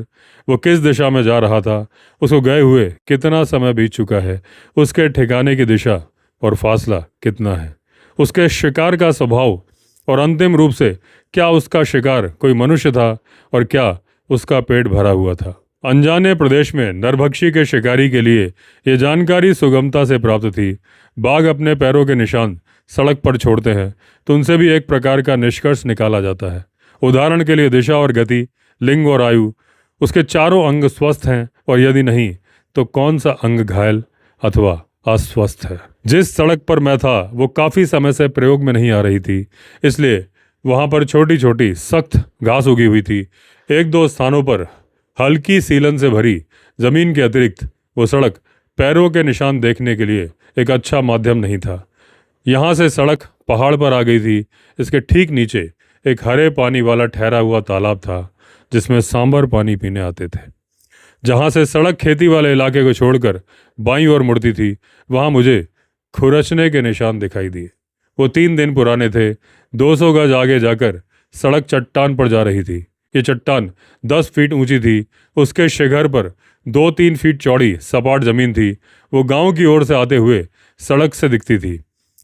वो किस दिशा में जा रहा था, उसको गए हुए कितना समय बीत चुका है, उसके ठिकाने की दिशा और फासला कितना है, उसके शिकार का स्वभाव और अंतिम रूप से क्या उसका शिकार कोई मनुष्य था और क्या उसका पेट भरा हुआ था। अनजाने प्रदेश में नरभक्षी के शिकारी के लिए ये जानकारी सुगमता से प्राप्त थी। बाघ अपने पैरों के निशान सड़क पर छोड़ते हैं तो उनसे भी एक प्रकार का निष्कर्ष निकाला जाता है। उदाहरण के लिए दिशा और गति, लिंग और आयु, उसके चारों अंग स्वस्थ हैं और यदि नहीं तो कौन सा अंग घायल अथवा अस्वस्थ है। जिस सड़क पर मैं था वो काफ़ी समय से प्रयोग में नहीं आ रही थी, इसलिए वहाँ पर छोटी छोटी सख्त घास उगी हुई थी। 1-2 स्थानों पर हल्की सीलन से भरी जमीन के अतिरिक्त वो सड़क पैरों के निशान देखने के लिए एक अच्छा माध्यम नहीं था। यहाँ से सड़क पहाड़ पर आ गई थी। इसके ठीक नीचे एक हरे पानी वाला ठहरा हुआ तालाब था जिसमें सांभर पानी पीने आते थे। जहाँ से सड़क खेती वाले इलाके को छोड़कर बाईं ओर मुड़ती थी, वहाँ मुझे खुरचने के निशान दिखाई दिए। वो 3 दिन पुराने थे। 200 गज आगे जाकर सड़क चट्टान पर जा रही थी। ये चट्टान 10 फीट ऊंची थी। उसके शिखर पर 2-3 फीट चौड़ी सपाट जमीन थी। वो गांव की ओर से आते हुए सड़क से दिखती थी।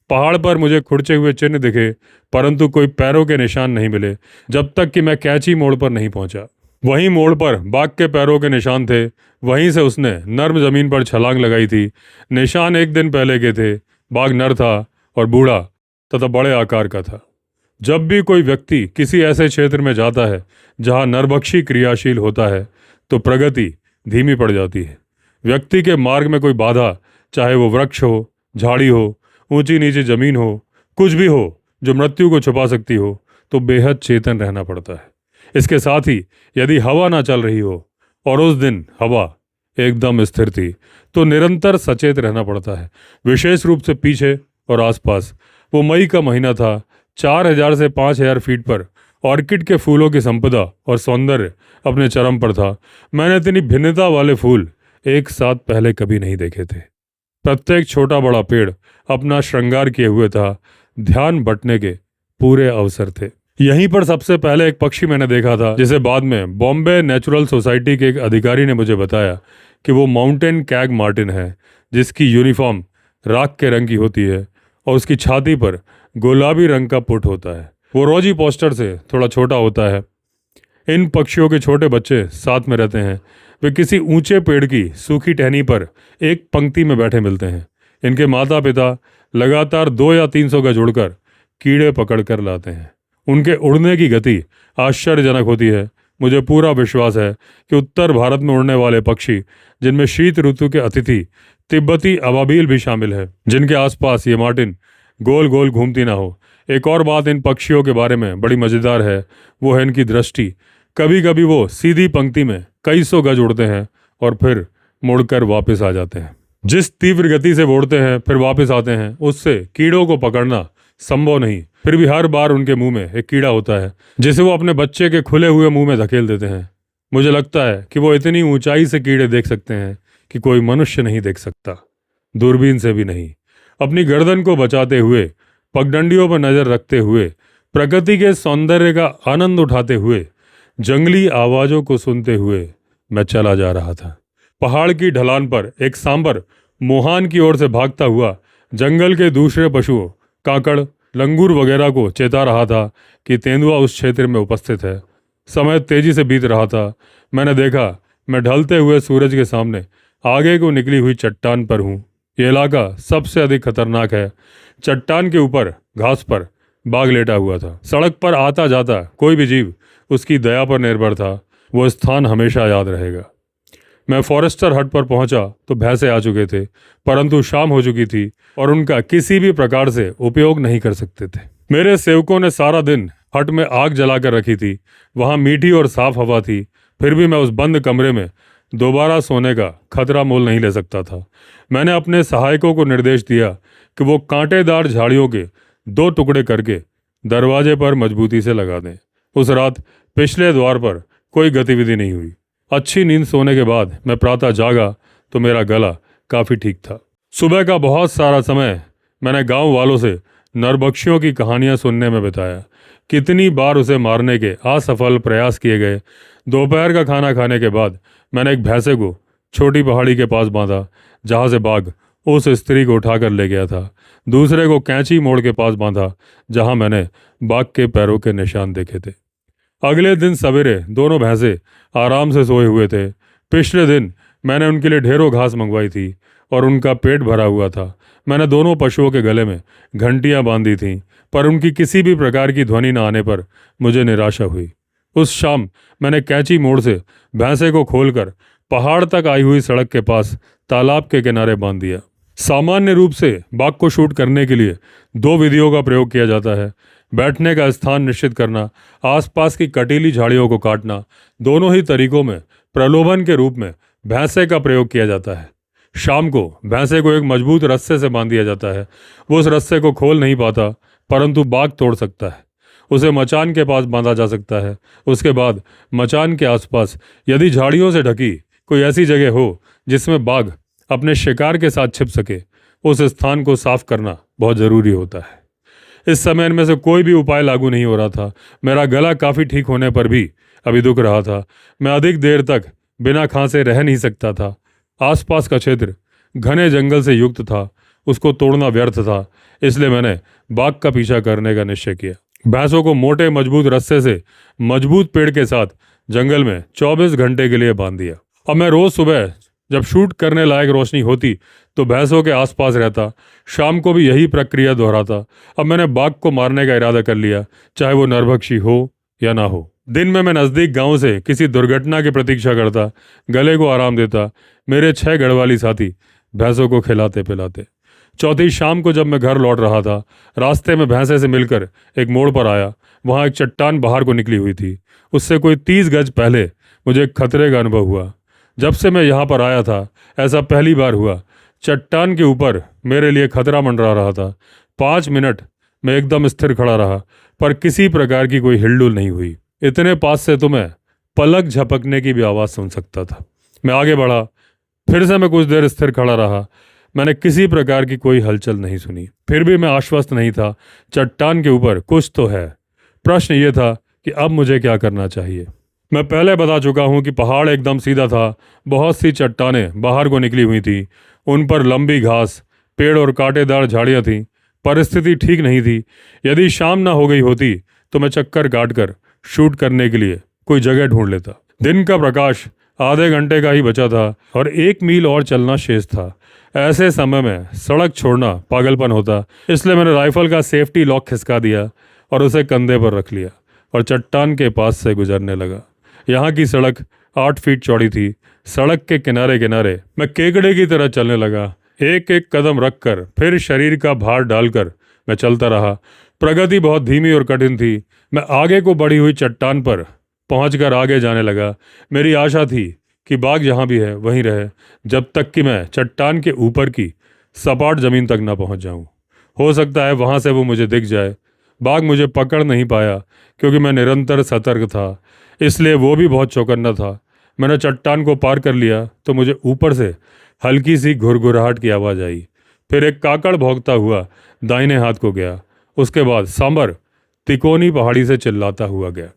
पहाड़ पर मुझे खुरचे हुए चिन्ह दिखे, परंतु कोई पैरों के निशान नहीं मिले जब तक कि मैं कैची मोड़ पर नहीं पहुंचा। वहीं मोड़ पर बाघ के पैरों के निशान थे। वहीं से उसने नर्म जमीन पर छलांग लगाई थी। निशान 1 दिन पहले के थे। बाघ नर था और बूढ़ा तथा बड़े आकार का था। जब भी कोई व्यक्ति किसी ऐसे क्षेत्र में जाता है जहां नरभक्षी क्रियाशील होता है तो प्रगति धीमी पड़ जाती है। व्यक्ति के मार्ग में कोई बाधा, चाहे वो वृक्ष हो, झाड़ी हो, ऊंची नीची जमीन हो, कुछ भी हो जो मृत्यु को छुपा सकती हो, तो बेहद चेतन रहना पड़ता है। इसके साथ ही यदि हवा ना चल रही हो और उस दिन हवा एकदम स्थिर थी तो निरंतर सचेत रहना पड़ता है, विशेष रूप से पीछे और आसपास। वो मई का महीना था। 4000 से 5000 फीट पर ऑर्किड के फूलों की संपदा और सौंदर्य अपने चरम पर था। मैंने इतनी भिन्नता वाले फूल एक साथ पहले कभी नहीं देखे थे। प्रत्येक छोटा बड़ा पेड़ अपना श्रृंगार किए हुए था। ध्यान बटने के पूरे अवसर थे। यहीं पर सबसे पहले एक पक्षी मैंने देखा था जिसे बाद में बॉम्बे नेचुरल सोसाइटी के एक अधिकारी ने मुझे बताया कि वो माउंटेन कैग मार्टिन है, जिसकी यूनिफॉर्म राख के रंग की होती है और उसकी छाती पर गुलाबी रंग का पुट होता है। वो रोजी पोस्टर से थोड़ा छोटा होता है। इन पक्षियों के छोटे बच्चे साथ में रहते हैं। वे किसी ऊंचे पेड़ की सूखी टहनी पर एक पंक्ति में बैठे मिलते हैं। इनके माता पिता लगातार 200 या 300 गज उड़कर कीड़े पकड़ कर लाते हैं। उनके उड़ने की गति आश्चर्यजनक होती है। मुझे पूरा विश्वास है कि उत्तर भारत में उड़ने वाले पक्षी, जिनमें शीत ऋतु के अतिथि तिब्बती अबाबील भी शामिल है, जिनके आसपास ये मार्टिन गोल गोल घूमती ना हो। एक और बात इन पक्षियों के बारे में बड़ी मज़ेदार है, वो है इनकी दृष्टि। कभी कभी वो सीधी पंक्ति में कई सौ गज उड़ते हैं और फिर मुड़कर वापस आ जाते हैं। जिस तीव्र गति से वो उड़ते हैं फिर वापस आते हैं, उससे कीड़ों को पकड़ना संभव नहीं। फिर भी हर बार उनके मुंह में एक कीड़ा होता है जिसे वो अपने बच्चे के खुले हुए मुंह में धकेल देते हैं। मुझे लगता है कि वो इतनी ऊंचाई से कीड़े देख सकते हैं कि कोई मनुष्य नहीं देख सकता, दूरबीन से भी नहीं। अपनी गर्दन को बचाते हुए, पगडंडियों पर नजर रखते हुए, प्रकृति के सौंदर्य का आनंद उठाते हुए, जंगली आवाजों को सुनते हुए मैं चला जा रहा था। पहाड़ की ढलान पर एक सांबर मुहान की ओर से भागता हुआ जंगल के दूसरे पशुओं, काकड़, लंगूर वगैरह को चेता रहा था कि तेंदुआ उस क्षेत्र में उपस्थित है। समय तेजी से बीत रहा था। मैंने देखा मैं ढलते हुए सूरज के सामने आगे को निकली हुई चट्टान पर हूँ। ये इलाका सबसे अधिक खतरनाक है। चट्टान के ऊपर घास पर बाघ लेटा हुआ था। सड़क पर आता जाता कोई भी जीव उसकी दया पर निर्भर था। वो स्थान हमेशा याद रहेगा। मैं फॉरेस्टर हट पर पहुंचा तो भैंसे आ चुके थे, परंतु शाम हो चुकी थी और उनका किसी भी प्रकार से उपयोग नहीं कर सकते थे। मेरे सेवकों ने सारा दिन हट में आग जलाकर रखी थी। वहां मीठी और साफ हवा थी, फिर भी मैं उस बंद कमरे में दोबारा सोने का खतरा मोल नहीं ले सकता था। मैंने अपने सहायकों को निर्देश दिया कि वो कांटेदार झाड़ियों के 2 टुकड़े करके दरवाजे पर मजबूती से लगा दें। उस रात पिछले द्वार पर कोई गतिविधि नहीं हुई। अच्छी नींद सोने के बाद मैं प्रातः जागा तो मेरा गला काफ़ी ठीक था। सुबह का बहुत सारा समय मैंने गांव वालों से नरभक्षियों की कहानियां सुनने में बिताया। कितनी बार उसे मारने के असफल प्रयास किए गए। दोपहर का खाना खाने के बाद मैंने एक भैंसे को छोटी पहाड़ी के पास बांधा जहां से बाघ उस स्त्री को उठाकर ले गया था। दूसरे को कैंची मोड़ के पास बांधा जहां मैंने बाघ के पैरों के निशान देखे थे। अगले दिन सवेरे दोनों भैंसे आराम से सोए हुए थे। पिछले दिन मैंने उनके लिए ढेरों घास मंगवाई थी और उनका पेट भरा हुआ था। मैंने दोनों पशुओं के गले में घंटियां बांधी थीं, पर उनकी किसी भी प्रकार की ध्वनि न आने पर मुझे निराशा हुई। उस शाम मैंने कैंची मोड़ से भैंसे को खोलकर पहाड़ तक आई हुई सड़क के पास तालाब के किनारे बांध दिया। सामान्य रूप से बाघ को शूट करने के लिए 2 विधियों का प्रयोग किया जाता है। बैठने का स्थान निश्चित करना, आसपास की कटीली झाड़ियों को काटना। दोनों ही तरीकों में प्रलोभन के रूप में भैंसे का प्रयोग किया जाता है। शाम को भैंसे को एक मजबूत रस्से से बांध दिया जाता है। वो उस रस्से को खोल नहीं पाता, परंतु बाघ तोड़ सकता है। उसे मचान के पास बांधा जा सकता है। उसके बाद मचान के आसपास यदि झाड़ियों से ढकी कोई ऐसी जगह हो जिसमें बाघ अपने शिकार के साथ छिप सके, उस स्थान को साफ करना बहुत ज़रूरी होता है। इस समय इनमें से कोई भी उपाय लागू नहीं हो रहा था। मेरा गला काफ़ी ठीक होने पर भी अभी दुख रहा था। मैं अधिक देर तक बिना खांसे रह नहीं सकता था। आसपास का क्षेत्र घने जंगल से युक्त था। उसको तोड़ना व्यर्थ था, इसलिए मैंने बाघ का पीछा करने का निश्चय किया। भैंसों को मोटे मजबूत रस्से से मजबूत पेड़ के साथ जंगल में 24 घंटे के लिए बांध दिया। अब मैं रोज़ सुबह जब शूट करने लायक रोशनी होती तो भैंसों के आसपास रहता। शाम को भी यही प्रक्रिया दोहराता। अब मैंने बाघ को मारने का इरादा कर लिया, चाहे वो नरभक्षी हो या ना हो। दिन में मैं नज़दीक गांव से किसी दुर्घटना की प्रतीक्षा करता, गले को आराम देता। मेरे 6 गढ़वाली साथी भैंसों को खिलाते पिलाते। चौथी शाम को जब मैं घर लौट रहा था, रास्ते में भैंसे से मिलकर एक मोड़ पर आया। वहाँ एक चट्टान बाहर को निकली हुई थी। उससे कोई 30 गज पहले मुझे एक खतरे का अनुभव हुआ। जब से मैं यहाँ पर आया था, ऐसा पहली बार हुआ। चट्टान के ऊपर मेरे लिए खतरा मंडरा रहा था। 5 मिनट मैं एकदम स्थिर खड़ा रहा, पर किसी प्रकार की कोई हिलडुल नहीं हुई। इतने पास से तो मैं पलक झपकने की भी आवाज़ सुन सकता था। मैं आगे बढ़ा, फिर से मैं कुछ देर स्थिर खड़ा रहा। मैंने किसी प्रकार की कोई हलचल नहीं सुनी। फिर भी मैं आश्वस्त नहीं था। चट्टान के ऊपर कुछ तो है। प्रश्न ये था कि अब मुझे क्या करना चाहिए। मैं पहले बता चुका हूँ कि पहाड़ एकदम सीधा था। बहुत सी चट्टानें बाहर को निकली हुई थी। उन पर लंबी घास, पेड़ और कांटेदार झाड़ियाँ थीं। परिस्थिति ठीक नहीं थी। यदि शाम ना हो गई होती तो मैं चक्कर काटकर शूट करने के लिए कोई जगह ढूंढ लेता। दिन का प्रकाश आधे घंटे का ही बचा था और 1 मील और चलना शेष था। ऐसे समय में सड़क छोड़ना पागलपन होता, इसलिए मैंने राइफल का सेफ्टी लॉक खिसका दिया और उसे कंधे पर रख लिया और चट्टान के पास से गुजरने लगा। यहाँ की सड़क 8 फीट चौड़ी थी। सड़क के किनारे किनारे मैं केकड़े की तरह चलने लगा। एक एक कदम रखकर फिर शरीर का भार डालकर मैं चलता रहा। प्रगति बहुत धीमी और कठिन थी। मैं आगे को बढ़ी हुई चट्टान पर पहुंचकर आगे जाने लगा। मेरी आशा थी कि बाघ जहाँ भी है वहीं रहे, जब तक कि मैं चट्टान के ऊपर की सपाट जमीन तक न पहुंच जाऊं। हो सकता है वहां से वो मुझे दिख जाए। बाघ मुझे पकड़ नहीं पाया क्योंकि मैं निरंतर सतर्क था, इसलिए वो भी बहुत चौकन्ना था। मैंने चट्टान को पार कर लिया तो मुझे ऊपर से हल्की सी घुरघुराहट की आवाज़ आई। फिर एक काकड़ भौंकता हुआ दाहिने हाथ को गया। उसके बाद सांबर तिकोनी पहाड़ी से चिल्लाता हुआ गया।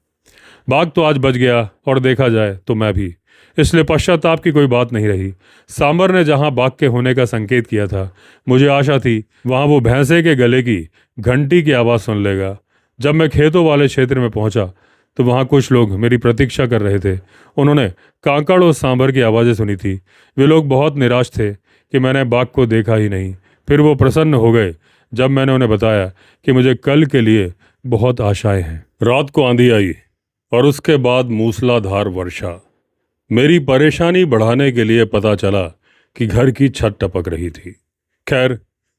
बाघ तो आज बच गया और देखा जाए तो मैं भी, इसलिए पश्चाताप की कोई बात नहीं रही। सांबर ने जहां बाघ के होने का संकेत किया था, मुझे आशा थी वहां वो भैंसे के गले की घंटी की आवाज़ सुन लेगा। जब मैं खेतों वाले क्षेत्र में पहुंचा तो वहाँ कुछ लोग मेरी प्रतीक्षा कर रहे थे। उन्होंने काकड़ और सांभर की आवाज़ें सुनी थी। वे लोग बहुत निराश थे कि मैंने बाघ को देखा ही नहीं। फिर वो प्रसन्न हो गए जब मैंने उन्हें बताया कि मुझे कल के लिए बहुत आशाएं हैं। रात को आंधी आई और उसके बाद मूसलाधार वर्षा। मेरी परेशानी बढ़ाने के लिए पता चला कि घर की छत टपक रही थी। खैर,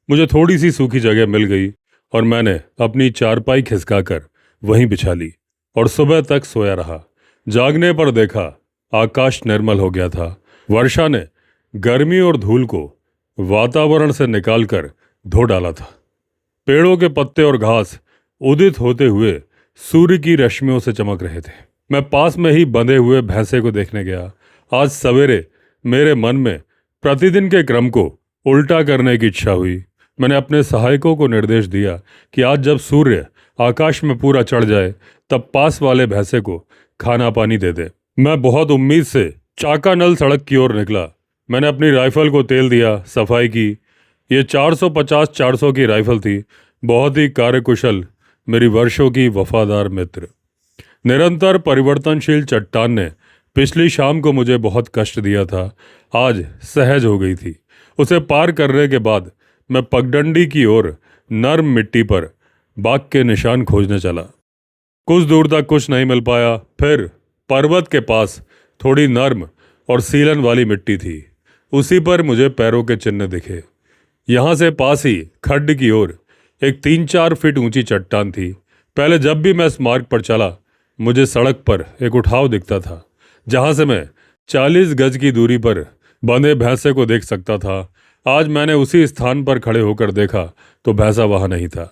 मुझे थोड़ी सी सूखी जगह मिल गई और मैंने अपनी चारपाई खिसकाकर वहीं बिछा ली और सुबह तक सोया रहा। जागने पर देखा आकाश निर्मल हो गया था। वर्षा ने गर्मी और धूल को वातावरण से निकालकर धो डाला था। पेड़ों के पत्ते और घास उदित होते हुए सूर्य की रश्मियों से चमक रहे थे। मैं पास में ही बंधे हुए भैंसे को देखने गया। आज सवेरे मेरे मन में प्रतिदिन के क्रम को उल्टा करने की इच्छा हुई। मैंने अपने सहायकों को निर्देश दिया कि आज जब सूर्य आकाश में पूरा चढ़ जाए तब पास वाले भैंसे को खाना पानी दे दे। मैं बहुत उम्मीद से चाकानल सड़क की ओर निकला। मैंने अपनी राइफल को तेल दिया, सफाई की। ये 450-400 की राइफल थी। बहुत ही कार्यकुशल, मेरी वर्षों की वफादार मित्र। निरंतर परिवर्तनशील चट्टान ने पिछली शाम को मुझे बहुत कष्ट दिया था, आज सहज हो गई थी। उसे पार करने के बाद मैं पगडंडी की ओर नर्म मिट्टी पर बाघ के निशान खोजने चला। कुछ दूर तक कुछ नहीं मिल पाया। फिर पर्वत के पास थोड़ी नर्म और सीलन वाली मिट्टी थी, उसी पर मुझे पैरों के चिन्ह दिखे। यहाँ से पास ही खड्ड की ओर एक 3-4 फीट ऊंची चट्टान थी। पहले जब भी मैं इस मार्ग पर चला मुझे सड़क पर एक उठाव दिखता था जहाँ से मैं 40 गज की दूरी पर बंधे भैंसे को देख सकता था। आज मैंने उसी स्थान पर खड़े होकर देखा तो भैंसा वहाँ नहीं था।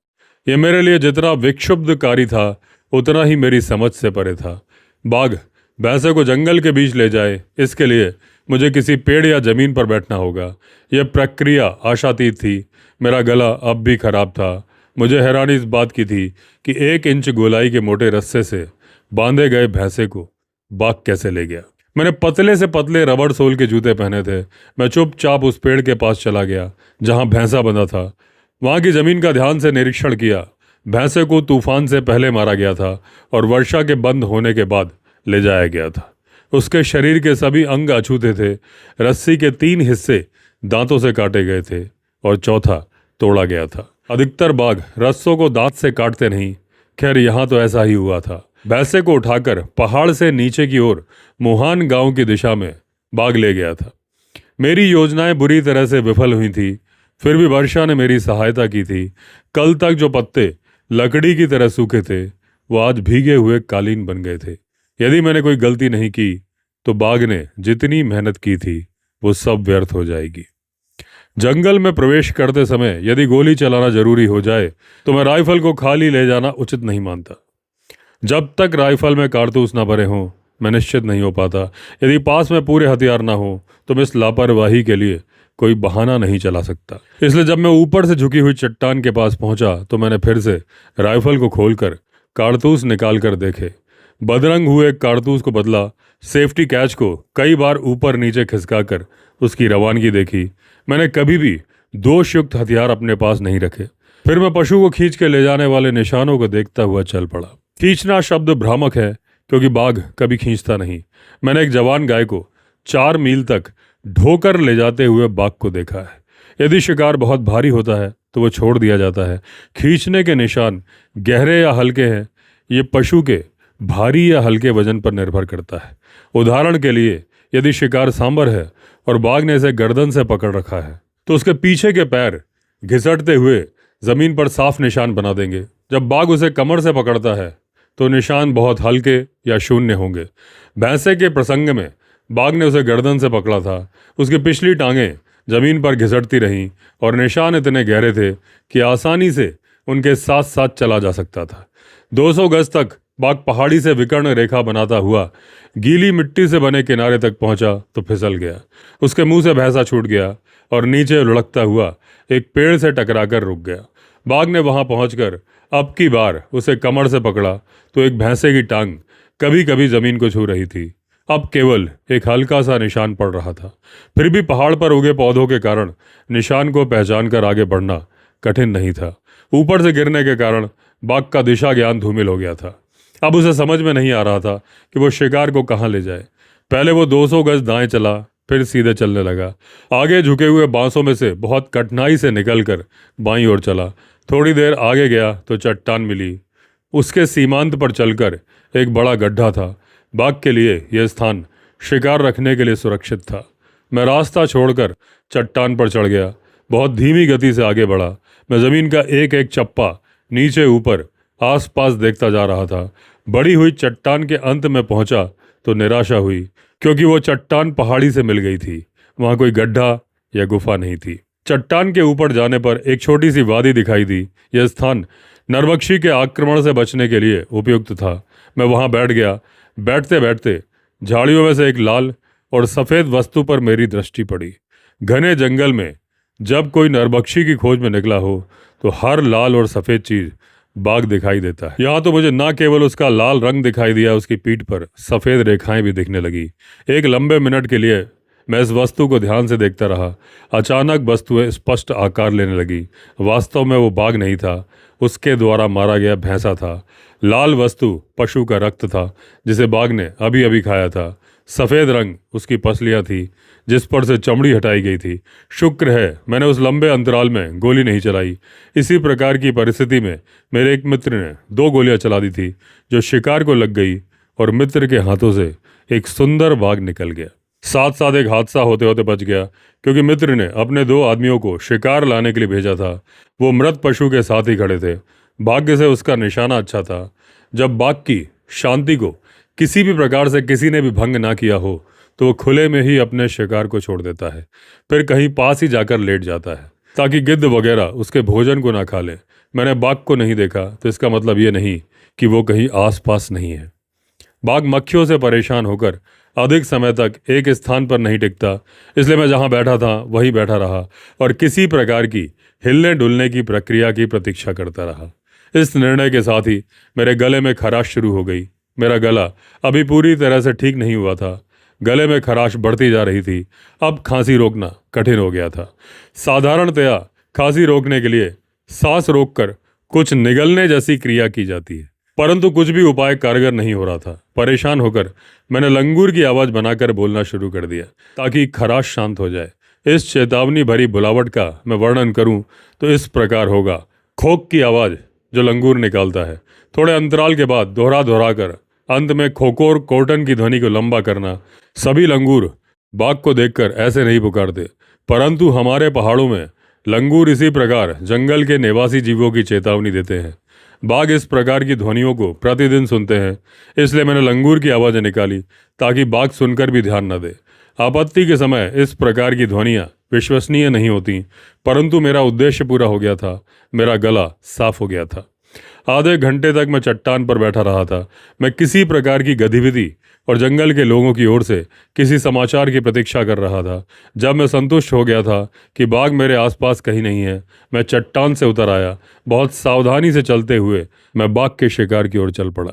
यह मेरे लिए जितना विक्षुब्धकारी था उतना ही मेरी समझ से परे था। बाघ भैंसे को जंगल के बीच ले जाए, इसके लिए मुझे किसी पेड़ या जमीन पर बैठना होगा। यह प्रक्रिया आशातीत थी। मेरा गला अब भी खराब था। मुझे हैरानी इस बात की थी कि 1 इंच गोलाई के मोटे रस्से से बांधे गए भैंसे को बाघ कैसे ले गया। मैंने पतले से पतले रबड़ सोल के जूते पहने थे। मैं चुपचाप उस पेड़ के पास चला गया जहां भैंसा बंधा था। वहां की जमीन का ध्यान से निरीक्षण किया। भैंसे को तूफान से पहले मारा गया था और वर्षा के बंद होने के बाद ले जाया गया था। उसके शरीर के सभी अंग अछूते थे। रस्सी के 3 हिस्से दांतों से काटे गए थे और चौथा तोड़ा गया था। अधिकतर बाघ रस्सों को दांत से काटते नहीं। खैर, यहाँ तो ऐसा ही हुआ था। भैंसे को उठाकर पहाड़ से नीचे की ओर मोहान गांव की दिशा में बाघ ले गया था। मेरी योजनाएं बुरी तरह से विफल हुई थी, फिर भी वर्षा ने मेरी सहायता की थी। कल तक जो पत्ते लकड़ी की तरह सूखे थे वो आज भीगे हुए कालीन बन गए थे। यदि मैंने कोई गलती नहीं की तो बाघ ने जितनी मेहनत की थी वो सब व्यर्थ हो जाएगी। जंगल में प्रवेश करते समय यदि गोली चलाना जरूरी हो जाए तो मैं राइफल को खाली ले जाना उचित नहीं मानता। जब तक राइफल में कारतूस ना भरे हों मैं निश्चित नहीं हो पाता। यदि पास में पूरे हथियार ना हो तो मैं इस लापरवाही के लिए कोई बहाना नहीं चला सकता। इसलिए जब मैं ऊपर से झुकी हुई चट्टान के पास पहुंचा तो मैंने फिर से राइफल को खोलकर कारतूस निकाल कर देखे। बदरंग हुए कारतूस को बदला। सेफ्टी कैच को कई बार ऊपर नीचे खिसकाकर उसकी रवानगी देखी। मैंने कभी भी दोषयुक्त हथियार अपने पास नहीं रखे। फिर मैं पशु को खींच के ले जाने वाले निशानों को देखता हुआ चल पड़ा। खींचना शब्द भ्रामक है क्योंकि बाघ कभी खींचता नहीं। मैंने एक जवान गाय को 4 मील तक ढोकर ले जाते हुए बाघ को देखा है। यदि शिकार बहुत भारी होता है तो वो छोड़ दिया जाता है। खींचने के निशान गहरे या हल्के हैं, ये पशु के भारी या हल्के वजन पर निर्भर करता है। उदाहरण के लिए यदि शिकार सांबर है और बाघ ने इसे गर्दन से पकड़ रखा है तो उसके पीछे के पैर घिसटते हुए जमीन पर साफ निशान बना देंगे। जब बाघ उसे कमर से पकड़ता है तो निशान बहुत हल्के या शून्य होंगे। भैंसे के प्रसंग में बाघ ने उसे गर्दन से पकड़ा था। उसकी पिछली टांगें जमीन पर घिसटती रहीं और निशान इतने गहरे थे कि आसानी से उनके साथ साथ चला जा सकता था। 200 गज तक बाघ पहाड़ी से विकर्ण रेखा बनाता हुआ गीली मिट्टी से बने किनारे तक पहुंचा तो फिसल गया। उसके मुंह से भैंसा छूट गया और नीचे लुढ़कता हुआ एक पेड़ से टकराकर रुक गया। बाघ ने वहां पहुंचकर अब की बार उसे कमर से पकड़ा तो एक भैंसे की टांग कभी कभी जमीन को छू रही थी। अब केवल एक हल्का सा निशान पड़ रहा था। फिर भी पहाड़ पर उगे पौधों के कारण निशान को पहचान कर आगे बढ़ना कठिन नहीं था। ऊपर से गिरने के कारण बाघ का दिशा ज्ञान धूमिल हो गया था। अब उसे समझ में नहीं आ रहा था कि वो शिकार को कहाँ ले जाए। पहले वो 200 गज दाएं चला, फिर सीधे चलने लगा। आगे झुके हुए बांसों में से बहुत कठिनाई से निकलकर बाईं ओर चला। थोड़ी देर आगे गया तो चट्टान मिली। उसके सीमांत पर चलकर एक बड़ा गड्ढा था। बाघ के लिए यह स्थान शिकार रखने के लिए सुरक्षित था। मैं रास्ता छोड़कर चट्टान पर चढ़ गया। बहुत धीमी गति से आगे बढ़ा। मैं ज़मीन का एक एक चप्पा नीचे ऊपर आसपास देखता जा रहा था। बड़ी हुई चट्टान के अंत में पहुंचा तो निराशा हुई, क्योंकि वो चट्टान पहाड़ी से मिल गई थी। वहाँ कोई गड्ढा या गुफा नहीं थी। चट्टान के ऊपर जाने पर एक छोटी सी वादी दिखाई दी। यह स्थान नरभक्षी के आक्रमण से बचने के लिए उपयुक्त था। मैं वहाँ बैठ गया। बैठते बैठते झाड़ियों में से एक लाल और सफ़ेद वस्तु पर मेरी दृष्टि पड़ी। घने जंगल में जब कोई नरभक्षी की खोज में निकला हो तो हर लाल और सफ़ेद चीज़ बाघ दिखाई देता है। यहाँ तो मुझे न केवल उसका लाल रंग दिखाई दिया, उसकी पीठ पर सफ़ेद रेखाएं भी दिखने लगी। एक लंबे मिनट के लिए मैं इस वस्तु को ध्यान से देखता रहा। अचानक वस्तुएं स्पष्ट आकार लेने लगी। वास्तव में वो बाघ नहीं था, उसके द्वारा मारा गया भैंसा था। लाल वस्तु पशु का रक्त था जिसे बाघ ने अभी अभी खाया था। सफ़ेद रंग उसकी पसलियाँ थी जिस पर से चमड़ी हटाई गई थी। शुक्र है मैंने उस लंबे अंतराल में गोली नहीं चलाई। इसी प्रकार की परिस्थिति में मेरे एक मित्र ने 2 गोलियां चला दी थी, जो शिकार को लग गई और मित्र के हाथों से एक सुंदर बाघ निकल गया। साथ साथ एक हादसा होते होते बच गया, क्योंकि मित्र ने अपने 2 आदमियों को शिकार लाने के लिए भेजा था। वो मृत पशु के साथ ही खड़े थे। भाग्य से उसका निशाना अच्छा था। जब बाघ की शांति को किसी भी प्रकार से किसी ने भी भंग ना किया हो तो वो खुले में ही अपने शिकार को छोड़ देता है, फिर कहीं पास ही जाकर लेट जाता है ताकि गिद्ध वगैरह उसके भोजन को ना खा ले। मैंने बाघ को नहीं देखा तो इसका मतलब ये नहीं कि वो कहीं आसपास नहीं है। बाघ मक्खियों से परेशान होकर अधिक समय तक एक स्थान पर नहीं टिकता, इसलिए मैं जहाँ बैठा था वहीं बैठा रहा और किसी प्रकार की हिलने डुलने की प्रक्रिया की प्रतीक्षा करता रहा। इस निर्णय के साथ ही मेरे गले में खराश शुरू हो गई। मेरा गला अभी पूरी तरह से ठीक नहीं हुआ था। गले में खराश बढ़ती जा रही थी। अब खांसी रोकना कठिन हो गया था। साधारणतया खांसी रोकने के लिए सांस रोककर कुछ निगलने जैसी क्रिया की जाती है, परंतु कुछ भी उपाय कारगर नहीं हो रहा था। परेशान होकर मैंने लंगूर की आवाज़ बनाकर बोलना शुरू कर दिया ताकि खराश शांत हो जाए। इस चेतावनी भरी बुलावट का मैं वर्णन करूं तो इस प्रकार होगा। खोक की आवाज़ जो लंगूर निकालता है, थोड़े अंतराल के बाद दोहरा दोहरा कर अंत में खोकोर कोर्टन की ध्वनि को लंबा करना। सभी लंगूर बाघ को देखकर ऐसे नहीं पुकारते, परंतु हमारे पहाड़ों में लंगूर इसी प्रकार जंगल के निवासी जीवों की चेतावनी देते हैं। बाघ इस प्रकार की ध्वनियों को प्रतिदिन सुनते हैं, इसलिए मैंने लंगूर की आवाज़ें निकाली ताकि बाघ सुनकर भी ध्यान न दे। आपत्ति के समय इस प्रकार की ध्वनियाँ विश्वसनीय नहीं होती, परंतु मेरा उद्देश्य पूरा हो गया था। मेरा गला साफ हो गया था। आधे घंटे तक मैं चट्टान पर बैठा रहा था। मैं किसी प्रकार की गतिविधि और जंगल के लोगों की ओर से किसी समाचार की प्रतीक्षा कर रहा था। जब मैं संतुष्ट हो गया था कि बाघ मेरे आसपास कहीं नहीं है, मैं चट्टान से उतर आया। बहुत सावधानी से चलते हुए मैं बाघ के शिकार की ओर चल पड़ा।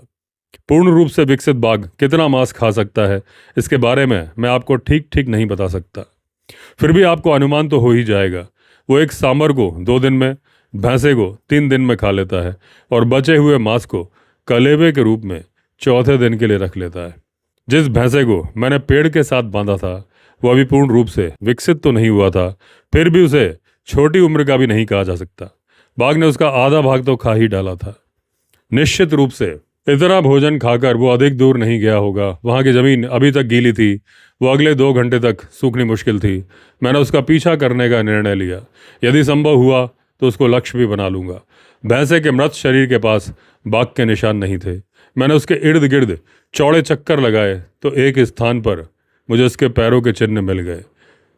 पूर्ण रूप से विकसित बाघ कितना मांस खा सकता है, इसके बारे में मैं आपको ठीक ठीक नहीं बता सकता, फिर भी आपको अनुमान तो हो ही जाएगा। वो एक सांबर को 2 दिन में, भैंसे को 3 दिन में खा लेता है और बचे हुए मांस को कलेवे के रूप में चौथे दिन के लिए रख लेता है। जिस भैंसे को मैंने पेड़ के साथ बांधा था वो अभी पूर्ण रूप से विकसित तो नहीं हुआ था, फिर भी उसे छोटी उम्र का भी नहीं कहा जा सकता। बाघ ने उसका आधा भाग तो खा ही डाला था। निश्चित रूप से इतना भोजन खाकर वो अधिक दूर नहीं गया होगा। वहाँ की जमीन अभी तक गीली थी। वो अगले 2 घंटे तक सूखनी मुश्किल थी। मैंने उसका पीछा करने का निर्णय लिया। यदि संभव हुआ तो उसको लक्ष्य भी बना लूंगा। भैंसे के मृत शरीर के पास बाघ के निशान नहीं थे। मैंने उसके इर्द गिर्द चौड़े चक्कर लगाए तो एक स्थान पर मुझे उसके पैरों के चिन्ह मिल गए।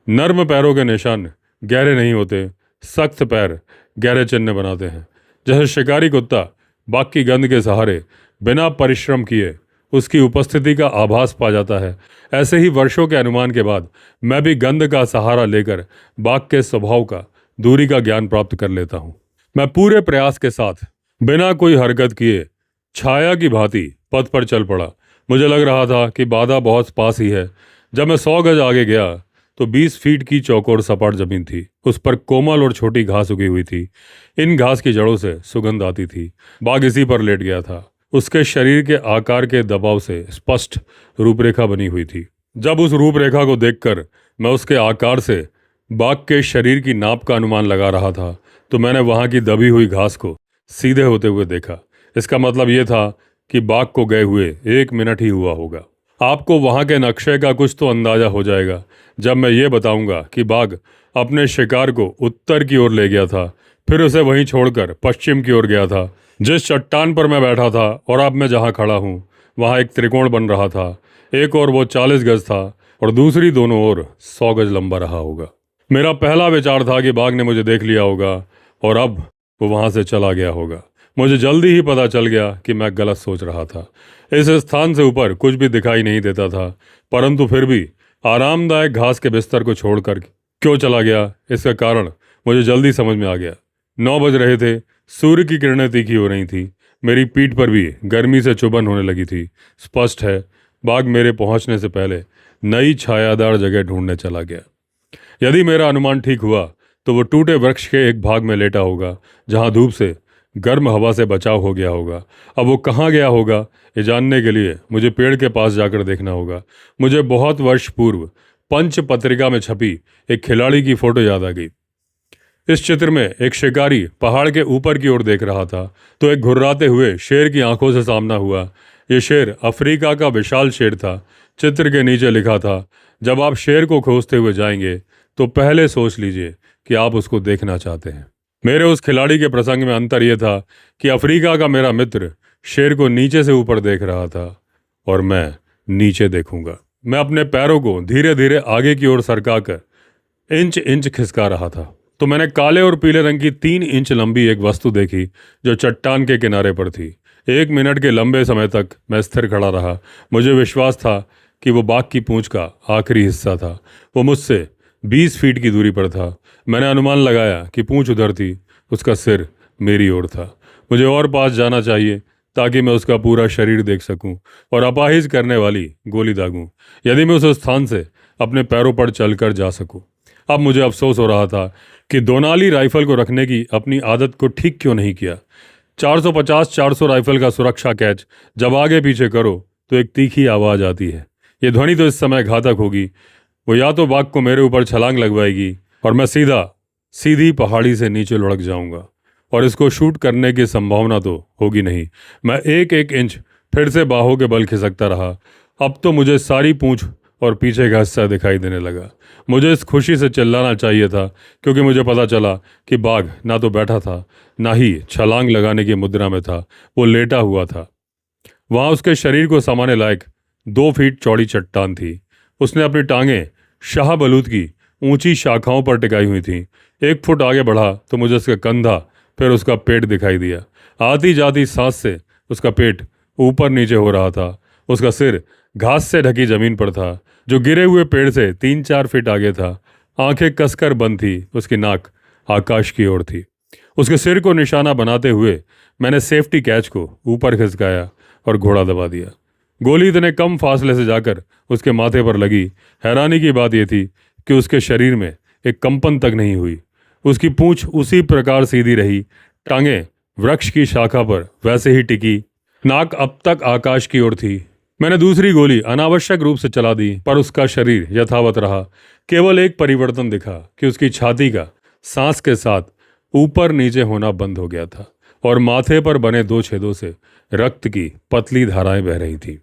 नर्म पैरों के निशान गहरे नहीं होते, सख्त पैर गहरे चिन्ह बनाते हैं। जैसे शिकारी कुत्ता बाघ की गंध के सहारे बिना परिश्रम किए उसकी उपस्थिति का आभास पा जाता है, ऐसे ही वर्षों के अनुमान के बाद मैं भी गंध का सहारा लेकर बाघ के स्वभाव का, दूरी का ज्ञान प्राप्त कर लेता हूँ। मैं पूरे प्रयास के साथ बिना कोई हरकत किए छाया की भांति पथ पर चल पड़ा। मुझे लग रहा था कि बाधा बहुत पास ही है। जब मैं 100 गज आगे गया तो 20 फीट की चौकोर सपाट जमीन थी। उस पर कोमल और छोटी घास उगी हुई थी। इन घास की जड़ों से सुगंध आती थी। बाघ इसी पर लेट गया था। उसके शरीर के आकार के दबाव से स्पष्ट रूपरेखा बनी हुई थी। जब उस रूपरेखा को देखकर मैं उसके आकार से बाघ के शरीर की नाप का अनुमान लगा रहा था तो मैंने वहां की दबी हुई घास को सीधे होते हुए देखा। इसका मतलब यह था कि बाघ को गए हुए 1 मिनट ही हुआ होगा। आपको वहां के नक्शे का कुछ तो अंदाजा हो जाएगा जब मैं ये बताऊंगा कि बाघ अपने शिकार को उत्तर की ओर ले गया था, फिर उसे वहीं छोड़कर पश्चिम की ओर गया था। जिस चट्टान पर मैं बैठा था और अब मैं जहां खड़ा हूं वहां एक त्रिकोण बन रहा था। एक और वो 40 गज था और दूसरी दोनों ओर 100 गज लंबा रहा होगा। मेरा पहला विचार था कि बाघ ने मुझे देख लिया होगा और अब वो वहां से चला गया होगा। मुझे जल्दी ही पता चल गया कि मैं गलत सोच रहा था। इस स्थान से ऊपर कुछ भी दिखाई नहीं देता था, परंतु फिर भी आरामदायक घास के बिस्तर को छोड़कर क्यों चला गया, इसका कारण मुझे जल्दी समझ में आ गया। 9 बज रहे थे, सूर्य की किरणें तीखी हो रही थी, मेरी पीठ पर भी गर्मी से चुभन होने लगी थी। स्पष्ट है, बाघ मेरे पहुंचने से पहले नई छायादार जगह ढूंढने चला गया। यदि मेरा अनुमान ठीक हुआ तो वो टूटे वृक्ष के एक भाग में लेटा होगा जहां धूप से गर्म हवा से बचाव हो गया होगा। अब वो कहाँ गया होगा ये जानने के लिए मुझे पेड़ के पास जाकर देखना होगा। मुझे बहुत वर्ष पूर्व पंच पत्रिका में छपी एक खिलाड़ी की फोटो याद आ गई। इस चित्र में एक शिकारी पहाड़ के ऊपर की ओर देख रहा था तो एक घुर्राते हुए शेर की आंखों से सामना हुआ। ये शेर अफ्रीका का विशाल शेर था। चित्र के नीचे लिखा था, जब आप शेर को खोजते हुए जाएंगे तो पहले सोच लीजिए कि आप उसको देखना चाहते हैं। मेरे उस खिलाड़ी के प्रसंग में अंतर यह था कि अफ्रीका का मेरा मित्र शेर को नीचे से ऊपर देख रहा था और मैं नीचे देखूंगा। मैं अपने पैरों को धीरे धीरे आगे की ओर सरकाकर इंच इंच खिसका रहा था तो मैंने काले और पीले रंग की 3 इंच लंबी एक वस्तु देखी जो चट्टान के किनारे पर थी। 1 मिनट के लंबे समय तक मैं स्थिर खड़ा रहा। मुझे विश्वास था कि वो बाघ की पूंछ का आखिरी हिस्सा था। वो मुझसे 20 फीट की दूरी पर था। मैंने अनुमान लगाया कि पूंछ उधर थी, उसका सिर मेरी ओर था। मुझे और पास जाना चाहिए ताकि मैं उसका पूरा शरीर देख सकूं और अपाहिज करने वाली गोली दागूं, यदि मैं उस स्थान से अपने पैरों पर चलकर जा सकूं। अब मुझे अफसोस हो रहा था कि दोनाली राइफल को रखने की अपनी आदत को ठीक क्यों नहीं किया। 450-400 राइफल का सुरक्षा कैच जब आगे पीछे करो तो एक तीखी आवाज़ आती है। ये ध्वनि तो इस समय घातक होगी। वो या तो बाघ को मेरे ऊपर छलांग लगवाएगी और मैं सीधी पहाड़ी से नीचे लुढ़क जाऊंगा और इसको शूट करने की संभावना तो होगी नहीं। मैं एक एक इंच फिर से बाहों के बल खिसकता रहा। अब तो मुझे सारी पूंछ और पीछे का हिस्सा दिखाई देने लगा। मुझे इस खुशी से चिल्लाना चाहिए था क्योंकि मुझे पता चला कि बाघ ना तो बैठा था ना ही छलांग लगाने की मुद्रा में था। वो लेटा हुआ था। वहाँ उसके शरीर को समाने लायक 2 फीट चौड़ी चट्टान थी। उसने अपनी टांगें शाहबलूत की ऊंची शाखाओं पर टिकाई हुई थीं। 1 फुट आगे बढ़ा तो मुझे उसका कंधा फिर उसका पेट दिखाई दिया। आती जाती सांस से उसका पेट ऊपर नीचे हो रहा था। उसका सिर घास से ढकी जमीन पर था जो गिरे हुए पेड़ से 3-4 फीट आगे था। आंखें कसकर बंद थी। उसकी नाक आकाश की ओर थी। उसके सिर को निशाना बनाते हुए मैंने सेफ्टी कैच को ऊपर खिसकाया और घोड़ा दबा दिया। गोली इतने कम फासले से जाकर उसके माथे पर लगी। हैरानी की बात यह थी कि उसके शरीर में एक कंपन तक नहीं हुई। उसकी पूंछ उसी प्रकार सीधी रही, टांगें वृक्ष की शाखा पर वैसे ही टिकी, नाक अब तक आकाश की ओर थी। मैंने दूसरी गोली अनावश्यक रूप से चला दी पर उसका शरीर यथावत रहा। केवल एक परिवर्तन दिखा कि उसकी छाती का सांस के साथ ऊपर नीचे होना बंद हो गया था और माथे पर बने 2 छेदों से रक्त की पतली धाराएं बह रही थी।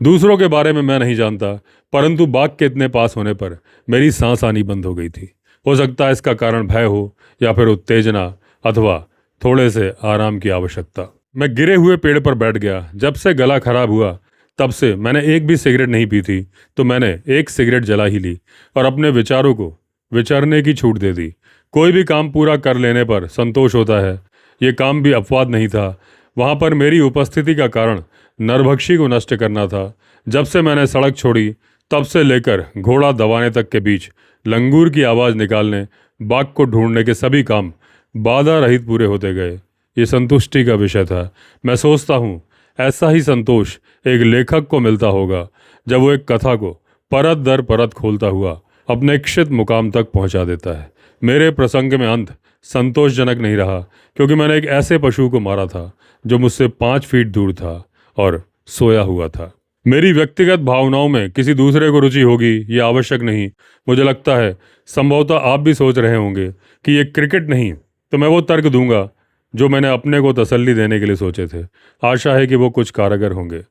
दूसरों के बारे में मैं नहीं जानता, परंतु बाघ के इतने पास होने पर मेरी सांस आनी बंद हो गई थी। हो सकता है इसका कारण भय हो या फिर उत्तेजना अथवा थोड़े से आराम की आवश्यकता। मैं गिरे हुए पेड़ पर बैठ गया। जब से गला खराब हुआ तब से मैंने एक भी सिगरेट नहीं पी थी, तो मैंने एक सिगरेट जला ही ली और अपने विचारों को विचरने की छूट दे दी। कोई भी काम पूरा कर लेने पर संतोष होता है। ये काम भी अपवाद नहीं था। वहाँ पर मेरी उपस्थिति का कारण नरभक्षी को नष्ट करना था। जब से मैंने सड़क छोड़ी तब से लेकर घोड़ा दबाने तक के बीच लंगूर की आवाज़ निकालने, बाघ को ढूंढने के सभी काम बाधा रहित पूरे होते गए। ये संतुष्टि का विषय था। मैं सोचता हूँ ऐसा ही संतोष एक लेखक को मिलता होगा जब वो एक कथा को परत दर परत खोलता हुआ अपने इच्छित मुकाम तक पहुँचा देता है। मेरे प्रसंग में अंत संतोषजनक नहीं रहा, क्योंकि मैंने एक ऐसे पशु को मारा था जो मुझसे 5 फीट दूर था और सोया हुआ था। मेरी व्यक्तिगत भावनाओं में किसी दूसरे को रुचि होगी ये आवश्यक नहीं। मुझे लगता है संभवतः आप भी सोच रहे होंगे कि ये क्रिकेट नहीं, तो मैं वो तर्क दूंगा जो मैंने अपने को तसल्ली देने के लिए सोचे थे। आशा है कि वो कुछ कारगर होंगे।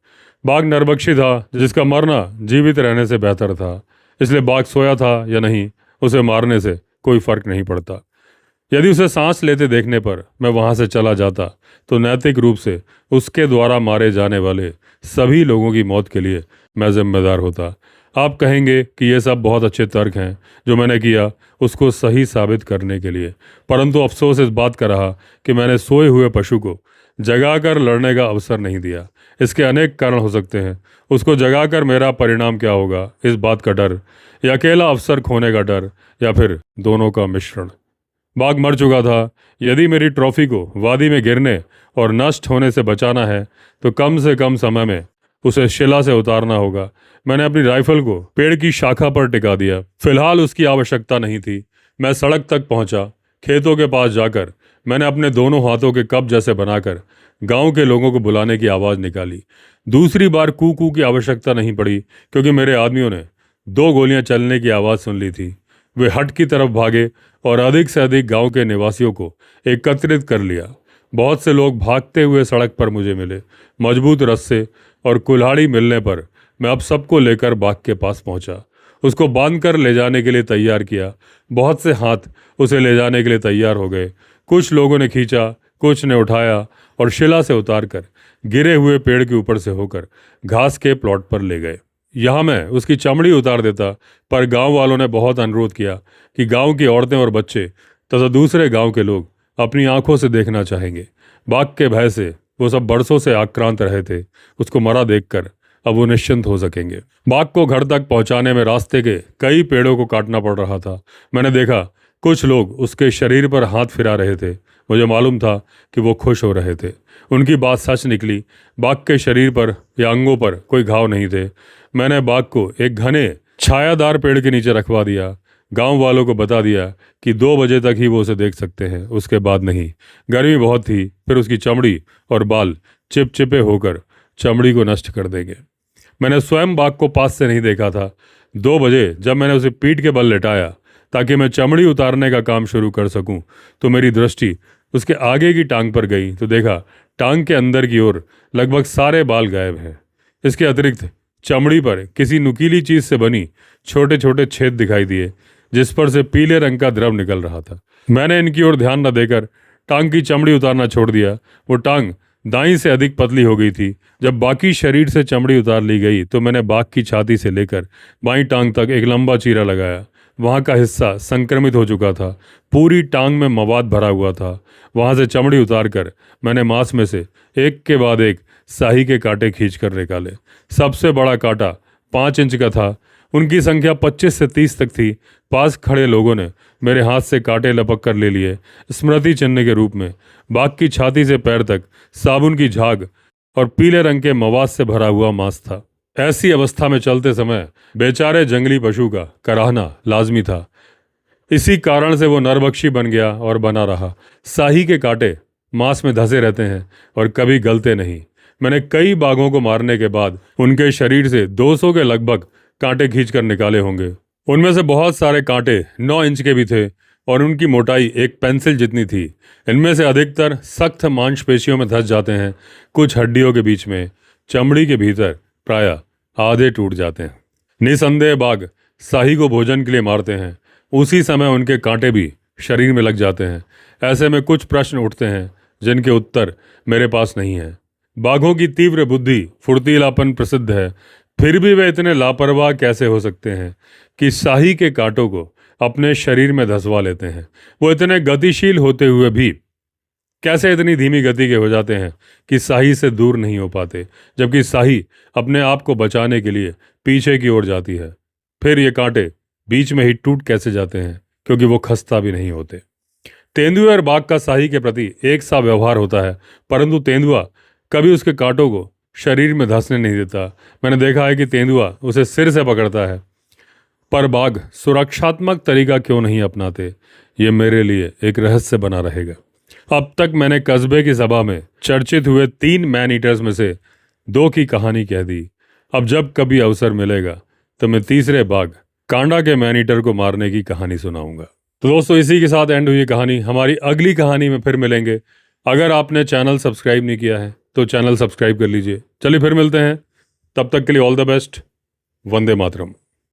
बाघ नरभक्षी था जिसका मरना जीवित रहने से बेहतर था, इसलिए बाघ सोया था या नहीं, उसे मारने से कोई फर्क नहीं पड़ता। यदि उसे सांस लेते देखने पर मैं वहां से चला जाता तो नैतिक रूप से उसके द्वारा मारे जाने वाले सभी लोगों की मौत के लिए मैं जिम्मेदार होता। आप कहेंगे कि ये सब बहुत अच्छे तर्क हैं जो मैंने किया उसको सही साबित करने के लिए, परंतु अफसोस इस बात का रहा कि मैंने सोए हुए पशु को जगाकर लड़ने का अवसर नहीं दिया। इसके अनेक कारण हो सकते हैं। उसको जगाकर मेरा परिणाम क्या होगा, इस बात का डर, या अकेला अवसर खोने का डर, या फिर दोनों का मिश्रण। बाघ मर चुका था। यदि मेरी ट्रॉफी को वादी में गिरने और नष्ट होने से बचाना है तो कम से कम समय में उसे शिला से उतारना होगा। मैंने अपनी राइफल को पेड़ की शाखा पर टिका दिया। फिलहाल उसकी आवश्यकता नहीं थी। मैं सड़क तक पहुंचा। खेतों के पास जाकर मैंने अपने दोनों हाथों के कप जैसे बनाकर गांव के लोगों को बुलाने की आवाज़ निकाली। दूसरी बार कू कू की आवश्यकता नहीं पड़ी, क्योंकि मेरे आदमियों ने 2 गोलियां चलने की आवाज़ सुन ली थी। वे हट की तरफ भागे और अधिक से अधिक गांव के निवासियों को एकत्रित कर लिया। बहुत से लोग भागते हुए सड़क पर मुझे मिले। मजबूत रस्से और कुल्हाड़ी मिलने पर मैं अब सबको लेकर बाघ के पास पहुंचा। उसको बांधकर ले जाने के लिए तैयार किया। बहुत से हाथ उसे ले जाने के लिए तैयार हो गए। कुछ लोगों ने खींचा, कुछ ने उठाया और शिला से उतारकर गिरे हुए पेड़ के ऊपर से होकर घास के प्लॉट पर ले गए। यहाँ मैं उसकी चमड़ी उतार देता, पर गांव वालों ने बहुत अनुरोध किया कि गांव की औरतें और बच्चे तथा दूसरे गांव के लोग अपनी आंखों से देखना चाहेंगे। बाघ के भय से वो सब बरसों से आक्रांत रहे थे। उसको मरा देखकर अब वो निश्चिंत हो सकेंगे। बाघ को घर तक पहुंचाने में रास्ते के कई पेड़ों को काटना पड़ रहा था। मैंने देखा कुछ लोग उसके शरीर पर हाथ फिरा रहे थे। मुझे मालूम था कि वो खुश हो रहे थे। उनकी बात सच निकली। बाघ के शरीर पर या अंगों पर कोई घाव नहीं थे। मैंने बाघ को एक घने छायादार पेड़ के नीचे रखवा दिया। गांव वालों को बता दिया कि 2 बजे तक ही वो उसे देख सकते हैं, उसके बाद नहीं। गर्मी बहुत थी, फिर उसकी चमड़ी और बाल चिपचिपे होकर चमड़ी को नष्ट कर देंगे। मैंने स्वयं बाघ को पास से नहीं देखा था। 2 बजे जब मैंने उसे पीठ के बल लेटाया ताकि मैं चमड़ी उतारने का काम शुरू कर सकूं, तो मेरी दृष्टि उसके आगे की टांग पर गई तो देखा टांग के अंदर की ओर लगभग सारे बाल गायब हैं। इसके अतिरिक्त चमड़ी पर किसी नुकीली चीज से बनी छोटे छोटे छेद दिखाई दिए, जिस पर से पीले रंग का द्रव निकल रहा था। मैंने इनकी ओर ध्यान न देकर टांग की चमड़ी उतारना छोड़ दिया। वो टांग दाईं से अधिक पतली हो गई थी। जब बाकी शरीर से चमड़ी उतार ली गई तो मैंने बाघ की छाती से लेकर बाईं टांग तक एक लंबा चीरा लगाया। वहाँ का हिस्सा संक्रमित हो चुका था। पूरी टांग में मवाद भरा हुआ था। वहाँ से चमड़ी उतारकर मैंने मांस में से एक के बाद एक साही के कांटे खींचकर निकाले। सबसे बड़ा कांटा 5 इंच का था। उनकी संख्या 25 से 30 तक थी। पास खड़े लोगों ने मेरे हाथ से कांटे लपक कर ले लिए, स्मृति चिन्ह के रूप में। बाघ की छाती से पैर तक साबुन की झाग और पीले रंग के मवाद से भरा हुआ मांस था। ऐसी अवस्था में चलते समय बेचारे जंगली पशु का कराहना लाजमी था। इसी कारण से वो नरभक्षी बन गया और बना रहा। साही के कांटे मांस में धंसे रहते हैं और कभी गलते नहीं। मैंने कई बाघों को मारने के बाद उनके शरीर से 200 के लगभग कांटे खींचकर निकाले होंगे। उनमें से बहुत सारे कांटे 9 इंच के भी थे और उनकी मोटाई एक पेंसिल जितनी थी। इनमें से अधिकतर सख्त मांसपेशियों में धंस जाते हैं, कुछ हड्डियों के बीच में, चमड़ी के भीतर प्रायः आधे टूट जाते हैं। निसंदेह बाघ साही को भोजन के लिए मारते हैं, उसी समय उनके कांटे भी शरीर में लग जाते हैं। ऐसे में कुछ प्रश्न उठते हैं जिनके उत्तर मेरे पास नहीं है। बाघों की तीव्र बुद्धि, फुर्तीलापन प्रसिद्ध है, फिर भी वे इतने लापरवाह कैसे हो सकते हैं कि साही के कांटों को अपने शरीर में धंसवा लेते हैं। वो इतने गतिशील होते हुए भी कैसे इतनी धीमी गति के हो जाते हैं कि साही से दूर नहीं हो पाते, जबकि साही अपने आप को बचाने के लिए पीछे की ओर जाती है। फिर ये कांटे बीच में ही टूट कैसे जाते हैं, क्योंकि वो खस्ता भी नहीं होते। तेंदुए और बाघ का साही के प्रति एक सा व्यवहार होता है, परंतु तेंदुआ कभी उसके कांटों को शरीर में धंसने नहीं देता। मैंने देखा है कि तेंदुआ उसे सिर से पकड़ता है पर बाघ सुरक्षात्मक तरीका क्यों नहीं अपनाते, ये मेरे लिए एक रहस्य बना रहेगा। अब तक मैंने कस्बे की सभा में चर्चित हुए 3 मैन ईटर्स में से 2 की कहानी कह दी। अब जब कभी अवसर मिलेगा तो मैं तीसरे बाघ कांडा के मैन ईटर को मारने की कहानी सुनाऊंगा। तो दोस्तों, इसी के साथ एंड हुई कहानी। हमारी अगली कहानी में फिर मिलेंगे। अगर आपने चैनल सब्सक्राइब नहीं किया है तो चैनल सब्सक्राइब कर लीजिए। चलिए फिर मिलते हैं, तब तक के लिए all the best. Vande Mataram.